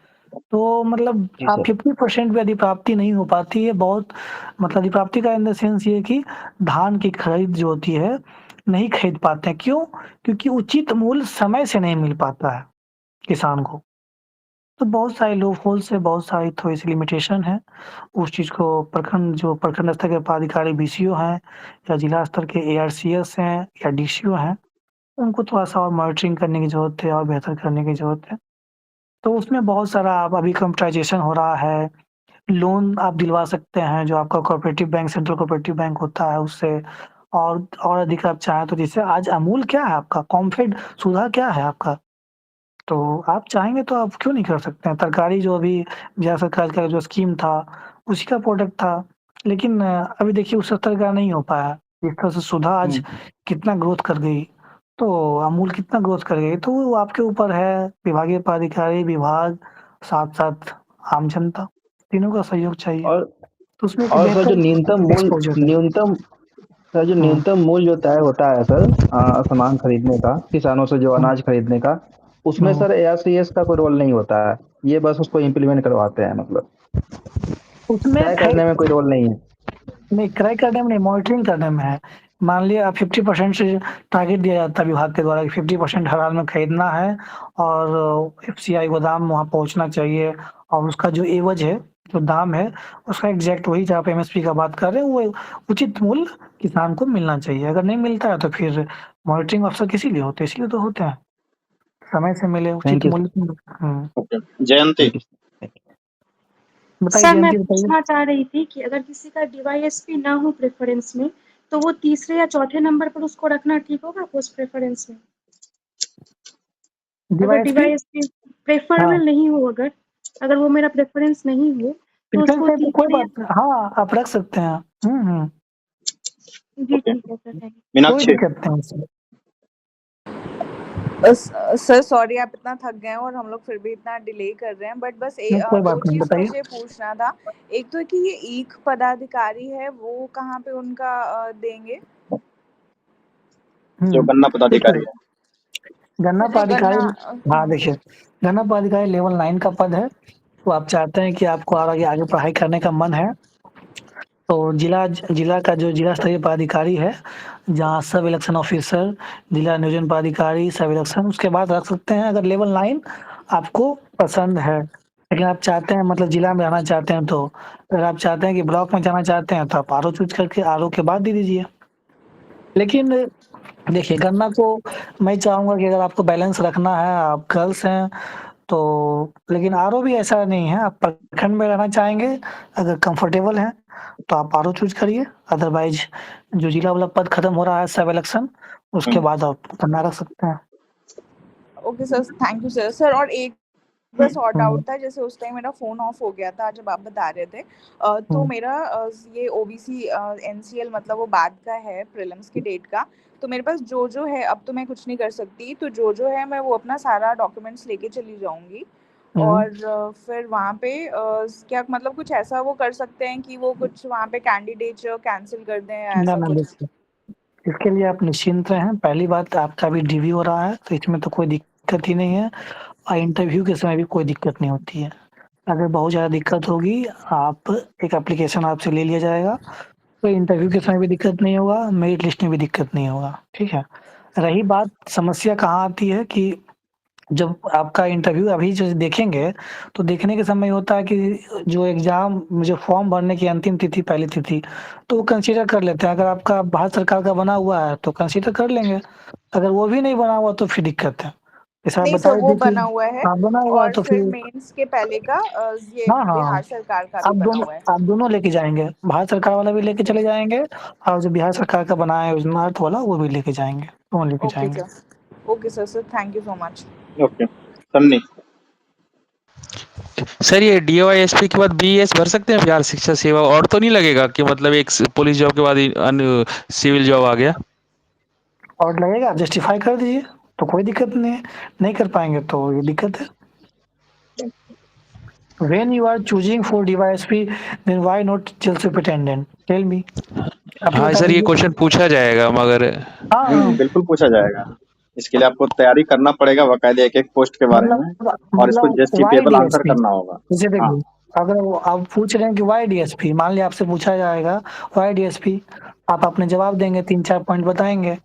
तो मतलब जी आप सर। 50% भी यदि प्राप्ति नहीं हो पाती है, बहुत मतलब यदि प्राप्ति का इन द सेंस ये कि धान की खरीद जो होती है, नहीं खरीद पाते हैं। क्यों? क्योंकि उचित मूल्य समय से नहीं मिल पाता है किसान को। तो बहुत सारे लूपहोल्स है, बहुत सारी थोड़ी-सी लिमिटेशन है। उस चीज़ को प्रखंड स्तर के पदाधिकारी बीसीओ हैं या जिला स्तर के एआरसीएस हैं या डीसीओ हैं, उनको थोड़ा-सा और मॉनिटरिंग करने की ज़रूरत है और बेहतर करने की ज़रूरत है। तो उसमें बहुत सारा अब अभी कम्प्यूटराइज़ेशन हो रहा है, लोन आप दिलवा सकते हैं, जो आपका cooperative bank, central cooperative bank होता है उससे और अधिक आप चाहें तो जैसे आज अमूल क्या है आपका, कॉम्फेड सुधा क्या है आपका? तो आप चाहेंगे तो आप क्यों नहीं कर सकते हैं? तरकारी जो अभी बिहार सरकार का जो स्कीम था, उसी का प्रोडक्ट था। लेकिन अभी देखिए उस स्तर का नहीं हो पाया। जिस तरह से सुधा आज कितना ग्रोथ कर गई, तो अमूल कितना ग्रोथ कर गई, तो वो आपके ऊपर है, विभागीय पदाधिकारी, विभाग, साथ-साथ आम जनता, तीनों का सहयोग चाहिए। और तो उसमें एक और सर जो बेहतर एक्सपोज़र है। न्यूनतम मूल्य जो तय होता है सर सामान खरीदने का, किसानों से जो अनाज खरीदने का, उसमें सर ARCS का कोई रोल नहीं होता है। ये बस उसको इम्प्लीमेंट करवाते हैं, मतलब उसमें तय करने में कोई रोल नहीं है। नहीं, क्रय करने में नहीं, मॉनिटरिंग करने में है। मान लिया 50% से टारगेट दिया जाता है विभाग के द्वारा कि 50% हर हाल में खरीदना है और एफसीआई गोदाम वहाँ पहुँचना चाहिए और उसका जो एवज़ है, जो दाम है, उसका एग्ज़ैक्ट वही जहाँ पे एमएसपी का बात कर रहे हैं, वो उचित मूल्य किसान को मिलना चाहिए। अगर नहीं मिलता है तो फिर मॉनिटरिंग अफ़सर किस लिए होते हैं? इसीलिए तो होते हैं, समय से मिले उचित मूल्य। ओके, जयंती। बताइए सर मैं जयंती, बताइए। पूछना चाह रही थी कि अगर किसी का डीवाईएसपी ना हो प्रेफरेंस में, तो वो तीसरे या चौथे नंबर पर उसको रखना ठीक होगा पोस्ट प्रेफरेंस में? अगर डीवाईएसपी प्रेफर में नहीं हो, अगर वो मेरा प्रेफरेंस नहीं हो तो उसको तो कोई तीसरे बात नहीं, हाँ, आप रख सकते हैं। जी ठीक है सर, थैंक यू। कोई दिक्कत नहीं उसमें। सर सॉरी आप इतना थक गए हैं और हम लोग फिर भी इतना डिले कर रहे हैं, बट बस कोई दो बात नहीं, चीज बताइए। मुझे पूछना था। एक तो कि ये एक पदाधिकारी है, वो कहाँ पे उनका देंगे? जो गन्ना पदाधिकारी है। गन्ना मुझे पदाधिकारी, गन्ना हाँ देखिए, गन्ना पदाधिकारी लेवल 9 का पद है। तो आप चाहते हैं कि आपको आगे पढ़ाई करने का मन है, तो जिला का जो जिला स्तरीय पदाधिकारी है, जहाँ सब इलेक्शन ऑफिसर, जिला नियोजन पदाधिकारी, सब इलेक्शन, उसके बाद रख सकते हैं अगर लेवल 9 आपको पसंद है। लेकिन आप चाहते हैं मतलब जिला में रहना चाहते हैं, तो अगर आप चाहते हैं कि ब्लॉक में जाना चाहते हैं, तो आप आरओ चूज़ करके आरओ के बाद दे दीजिए। लेकिन देखिए, गन्ना को मैं चाहूँगा कि अगर आपको बैलेंस रखना है, आप गर्ल्स हैं, तो लेकिन आरओ भी ऐसा नहीं है, आप प्रखंड में रहना चाहेंगे, अगर कंफर्टेबल हैं, तो आप आरओ चूज़ करिए। अदरवाइज़ जो जिला वाला पद खत्म हो रहा है सब इलेक्शन, उसके बाद आप गन्ना रख सकते हैं। Okay sir, thank you sir. Sir और एक बस और डाउट था, जैसे उस टाइम मेरा फोन ऑफ हो गया था जब आप बता रहे थे, तो मेरा ये ओबीसी एनसीएल मतलब वो बाद का है प्रीलिम्स की डेट का, तो मेरे पास जो है, अब तो मैं कुछ नहीं कर सकती, तो जो है मैं वो अपना सारा डॉक्यूमेंट्स लेके चली जाऊंगी और फिर वहाँ पे क्या मतलब कुछ ऐसा वो कर सकते हैं कि वो कुछ वहाँ पे कैंडिडेट कैंसिल कर दें या ऐसा ना कुछ? देखिए, इसके लिए आप निश्चिंत रहें। पहली बात, आपका भी डीवी हो रहा है, तो इसमें तो कोई दिक्कत ही नहीं है और इंटरव्यू के समय भी कोई दिक्कत नहीं होती है। अगर बहुत ज़्यादा दिक्कत होगी, आप एक एप्लीकेशन आपसे ले लिया जाएगा, तो इंटरव्यू के समय भी दिक्कत नहीं होगा, मेरिट लिस्ट में भी दिक्कत नहीं होगा, ठीक है। रही बात समस्या कहाँ आती है कि जब आपका इंटरव्यू अभी जो देखेंगे, तो देखने के समय होता है कि जो एग्ज़ाम जो फॉर्म भरने की अंतिम तिथि, पहली तिथि, तो वो कंसीडर कर लेते हैं। अगर आपका भारत सरकार का बना हुआ है, तो कंसीडर कर लेंगे। अगर वो भी नहीं बना हुआ, तो फिर दिक्कत है। जैसे आप नहीं बता सर, रहे वो थे कि बना हुआ है। हाँ, बना हुआ है, और तो फिर फिर मेंस के पहले का ये हाँ, हाँ, बिहार सरकार का भी बना हुआ है। आप दोनों लेके जाएँगे। भारत सरकार वाला भी लेके चले जाएँगे, और जो बिहार सरकार का बना है स्मार्ट वाला, वो भी लेके जाएँगे, दोनों लेके ओके जाएँगे। Sir, okay sir, thank you so much. Okay, Sunny. Sir ये DOISP के बाद BES भर सकते हैं, बिहार शिक्षा सेवा? और तो नहीं लगेगा कि मतलब एक पुलिस जॉब के बाद अन्य सिविल जॉब आ गया? और लगेगा, जस्टिफाई कर दीजिए, तो कोई दिक्कत नहीं है। नहीं कर पाएँगे तो ये दिक्कत है। When you are choosing for DYSP, then why not jail superintendent? Tell me. आप ही हाँ बता सर, ये दीजिए। क्वेश्चन पूछा जाएगा, मगर हाँ, बिल्कुल पूछा जाएगा। इसके लिए आपको तैयारी करना पड़ेगा बाकायदे एक-एक पोस्ट के बारे में, और इसको why जस्टिफिएबल आंसर DSP? करना होगा। जैसे हाँ, देखिए, अगर आप पूछ रहे हैं कि वाई DSP, मान लिया आपसे पूछा जाएगा वाई DSP, आप अपने जवाब देंगे, 3-4 पॉइंट बताएंगे।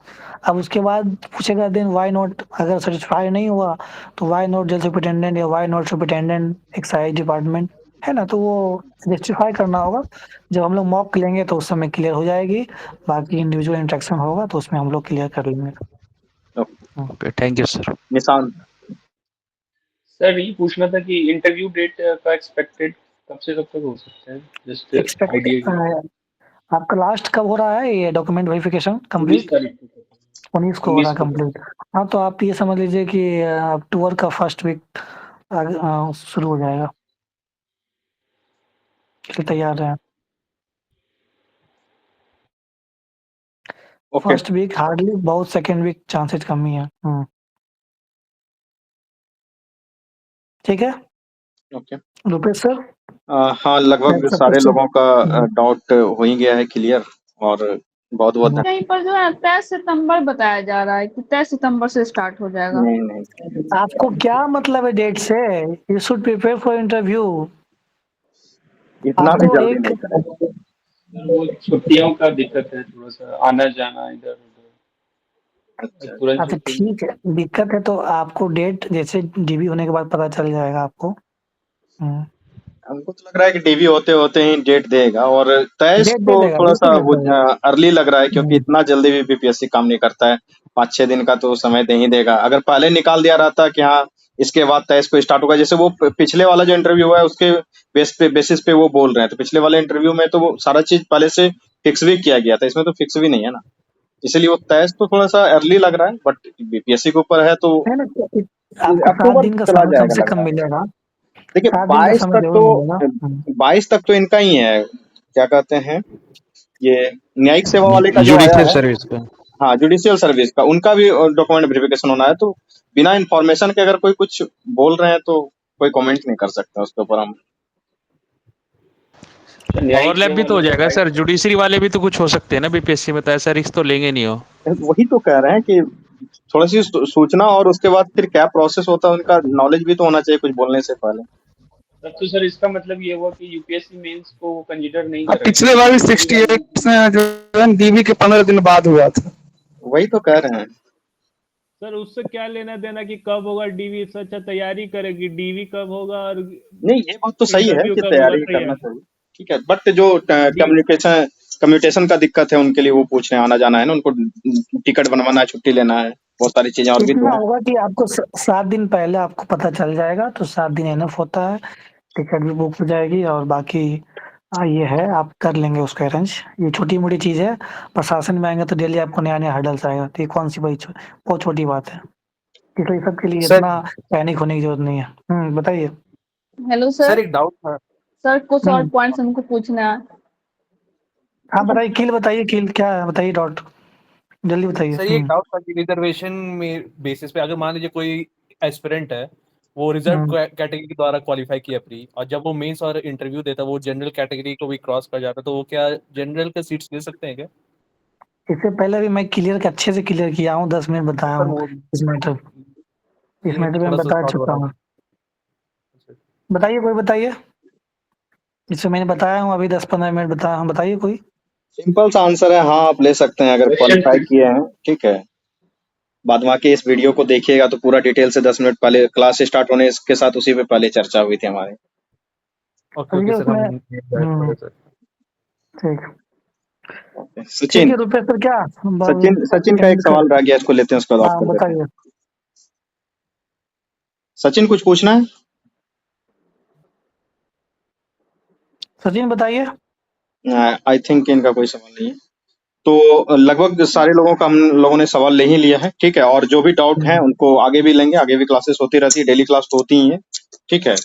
अब उसके बाद पूछेगा देन वाई नॉट, अगर सेटिस्फाई नहीं हुआ तो वाई नॉट जेल सुपरिटेंडेंट या why not superintendent excise department, है ना? तो वो जस्टिफाई करना होगा। जब हम लोग मॉक लेंगे तो उस समय क्लियर हो जाएगी। बाकी इंडिविजुअल इंटरेक्शन होगा तो उसमें हम लोग क्लियर कर लेंगे। Okay, thank you sir. Nishant. Sir ये पूछना था कि इंटरव्यू डेट का एक्सपेक्टेड कब से कब तक हो सकता है, जस्ट एक्सपेक्ट आइडिया। आपका लास्ट कब हो रहा है ये डॉक्यूमेंट वेरिफिकेशन 19 कंप्लीट? तारीख को। 19 को हो रहा 19 है को। कंप्लीट। हाँ, तो आप ये समझ लीजिए कि अक्टूबर का फर्स्ट वीक शुरू हो जाएगा। इसलिए तैयार रहें। ओके, फर्स्ट वीक हार्डली, बहुत सेकंड वीक चांसेस कम ही है। ठीक है, ओके। रुपेश सर। हाँ, लगभग That's a सारे question. लोगों का डाउट हो ही गया है क्लियर, और बहुत-बहुत कहीं पर जो है 23 सितंबर बताया जा रहा है कि 23 सितंबर से स्टार्ट हो जाएगा। नहीं। आपको क्या मतलब है डेट से? You should prepare for interview. इतना भी आपको जल्दी एक नहीं करेंगे। वो छुट्टियों का दिक्कत है, थोड़ा सा आना जाना इधर उधर, अच्छा, तुरंत अच्छा, छुट्टी ठीक है, दिक्कत है तो आपको डेट जैसे डीबी होने के बाद पता चल जाएगा आपको। हमको तो लग रहा है कि डीवी होते-होते ही डेट देगा, और 23 डेट दे तो देगा, थोड़ा-सा बिल्कुल वो दे देगा। अर्ली लग रहा है, क्योंकि इतना जल्दी भी बीपीएससी काम नहीं करता है। 5-6 दिन का तो समय दे ही देगा। अगर पहले निकाल दिया रहता कि हाँ, इसके बाद 23 को स्टार्ट होगा, जैसे वो पिछले वाला जो इंटरव्यू हुआ है उसके बेसिस पे वो बोल रहे हैं, तो पिछले वाले इंटरव्यू में तो वो सारा चीज पहले से फिक्स भी किया गया था, इसमें तो फिक्स भी नहीं है ना, इसलिए वो 23 तो थोड़ा सा अर्ली लग रहा है, बट बीपीएससी के ऊपर है तो है ना, आपको 7 अक्टूबर दिन का चला समय कम जाएगा से लग कम रहा है। मिलेगा। देखिए 7 दिन का समय जरूर मिलेगा। 22 तक तो इनका ही है, क्या कहते हैं, ये न्यायिक सेवा वाले का जो आया जुडिशियल है, सर्विस पे। हाँ, जुडिशियल सर्विस का, उनका भी डॉक्यूमेंट वेरिफिकेशन होना है, तो बिना इंफॉर्मेशन के अगर कोई कुछ बोल रहे हैं तो कोई कमेंट नहीं कर सकता उसके ऊपर हम। ओवरलैप भी तो हो जाएगा सर, जुडिशरी वाले भी तो कुछ हो सकते हैं ना बीपीएससी में, तो ऐसा रिस्क तो लेंगे नहीं हो। वही तो कह रहे हैं कि थोड़ा सी सूचना, और उसके बाद फिर क्या प्रोसेस होता है उनका नॉलेज भी तो होना चाहिए कुछ बोलने से पहले। तब तो सर इसका मतलब ये हुआ कि यूपीएससी मेंस को वो कंसीडर नहीं अब करेगा। पिछले बार भी 68 में जो डीवी के 15 दिन बाद हुआ था। वही तो कह रहे हैं सर, उससे क्या लेना देना कि कब होगा डीवी, इससे अच्छा तैयारी करेगी, डीवी कब होगा और नहीं, ये बात तो सही है इंटरव्यू कि कब होगा, तैयारी सही करना है। चाहिए, ठीक है, बट जो कम्युनिकेशन का दिक्कत है उनके लिए, वो पूछ रहे हैं, आना जाना है ना उनको, टिकट बनवाना है, छुट्टी लेना है, बहुत सारी चीजें और भी तो इतना है। होगा कि आपको 7 दिन पहले आपको पता चल जाएगा, तो 7 दिन इनफ होता है। टिकट भी बुक हो जाएगी, और बाकी ये है, आप कर लेंगे उसका अरेंज। ये छोटी-मोटी चीज़ है। प्रशासन में आएँगे तो डेली आपको नया-नया हर्डल्स आएगा, तो ये कौन-सी बहुत छोटी बात है। इसलिए सबके लिए सर इतना पैनिक होने की जरूरत नहीं है। बताइए। हेलो सर सर, एक डाउट था। सर कुछ और पॉइंट्स हमको पूछना है। हाँ, बताइए, किल क्या है, बताइए डॉट, जल्दी बताइए। सर ये एक डाउट था कि रिजर्वेशन में बेसिस पे अगर मान लीजिए कोई एस्पिरेंट है, वो रिजर्व कैटेगरी के द्वारा क्वालिफाई किया प्री, और जब वो मेंस और इंटरव्यू देता है वो जनरल कैटेगरी को भी क्रॉस कर जाता है, तो वो क्या जनरल के सीट्स ले सकते हैं क्या? इससे पहले भी मैं अच्छे से क्लियर किया हूँ, 10 मिनट बताया सर हूँ वो इस मैटर ये पे मैं थोड़ा सा बता थॉट हो चुका रहा हूँ। बताइए, कोई बताइए। इससे मैंने बताया हूँ, अभी 10-15 मिनट बताया हूँ, बताइए कोई। सिंपल सा आंसर है, हाँ आप ले सकते हैं अगर क्वालिफाई किए हैं, ठीक है। बाद में आके इस वीडियो को देखिएगा तो पूरा डिटेल से 10 मिनट पहले क्लास स्टार्ट होने के साथ उसी पे पहले चर्चा हुई थी हमारी। ओके ओके सर, हम ठीक सचिन ठीक है रुपेश सर, क्या सचिन का एक सवाल रह गया, इसको लेते हैं, उसके बाद हाँ आप कर देते हैं। बताइए। सचिन कुछ पूछना है? सचिन बताइए। आई थिंक इनका कोई सवाल नहीं है, तो लगभग सारे लोगों का हम लोगों ने सवाल ले ही लिया है, ठीक है। और जो भी डाउट है उनको आगे भी लेंगे, आगे भी क्लासेस होती रहती है, डेली क्लास तो होती ही है, ठीक है।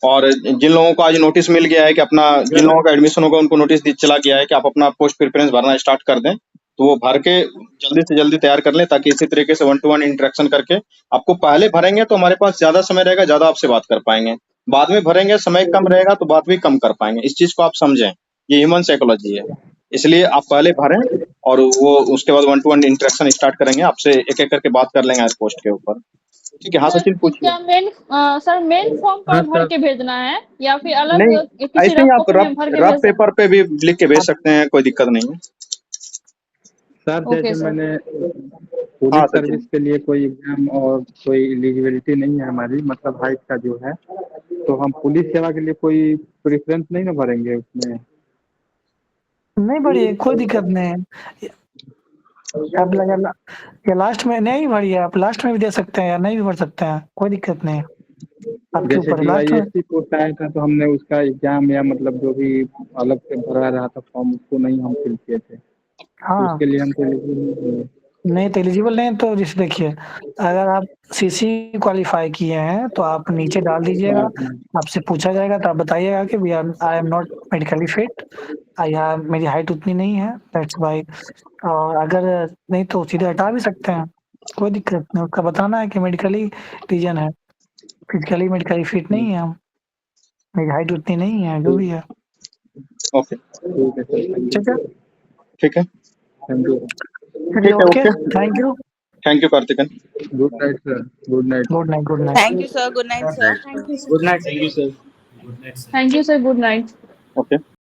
और जिन लोगों को आज नोटिस मिल गया है कि अपना, जिन लोगों का एडमिशन होगा उनको नोटिस चला गया है कि आप अपना पोस्ट प्रेफरेंस भरना स्टार्ट कर दें, तो वो भर के जल्दी से जल्दी तैयार कर लें, ताकि इसी तरीके से 1-to-1 इंटरेक्शन करके आपको पहले भरेंगे तो हमारे पास ज्यादा समय रहेगा, ज्यादा आपसे बात कर पाएंगे। बाद में भरेंगे, समय कम रहेगा तो बात भी कम कर पाएंगे। इस चीज को आप समझें, ये ह्यूमन साइकोलॉजी है। इसलिए आप पहले भरें और वो उसके बाद 1-to-1 इंटरेक्शन स्टार्ट करेंगे, आपसे एक एक करके बात कर लेंगे हर पोस्ट के ऊपर, ठीक है। हाँ सचिन पूछिए। क्या मेन फॉर्म पर भर के भेजना है या फिर अलग नहीं, किसी ऐसे ही रफ आप कॉपी में भर के रफ भेज सकते पेपर पे भी लिख के भेज सकते हैं, कोई दिक्कत नहीं है। सर ओके जैसे सर। मैंने हाँ पुलिस सचिन, सर्विस के लिए कोई एग्जाम और कोई एलिजिबिलिटी नहीं है हमारी, मतलब हाइट का जो है, तो हम पुलिस सेवा के लिए कोई प्रेफरेंस नहीं ना भरेंगे उसमें? नहीं बढ़िए, कोई दिक्कत नहीं है। आप लगा या लास्ट में नहीं भरिए, आप लास्ट में भी दे सकते हैं या नहीं भी भर सकते हैं, कोई दिक्कत नहीं है, आपके जैसे ऊपर है। लास्ट में DYSP पोस्ट आया था तो हमने उसका एग्जाम या मतलब जो भी अलग से भरा रहा था फॉर्म, उसको नहीं हम फिल किए थे, तो हाँ उसके लिए हम तो eligible नहीं थे। नहीं तो एलिजिबल नहीं, तो जैसे देखिए, अगर आप CC क्वालिफाई किए हैं तो आप नीचे डाल दीजिएगा, आपसे पूछा जाएगा तो आप बताइएगा कि I am not medically fit, मेरी हाइट उतनी नहीं है, दैट्स वाई। और अगर नहीं तो सीधे हटा भी सकते हैं, कोई दिक्कत नहीं। उसका बताना है कि मेडिकली रीजन है, फिजिकली मेडिकली फिट नहीं है हम, मेरी हाइट उतनी नहीं है, जो भी है। ओके ठीक है सर, ठीक है, ठीक है, थैंक यू। चलिए ठीक है, okay, okay, thank you Karthikan. Good night sir, good night. Good night good night. Thank you sir, good night sir. Good night. Thank you sir. Thank you sir, good night. Okay.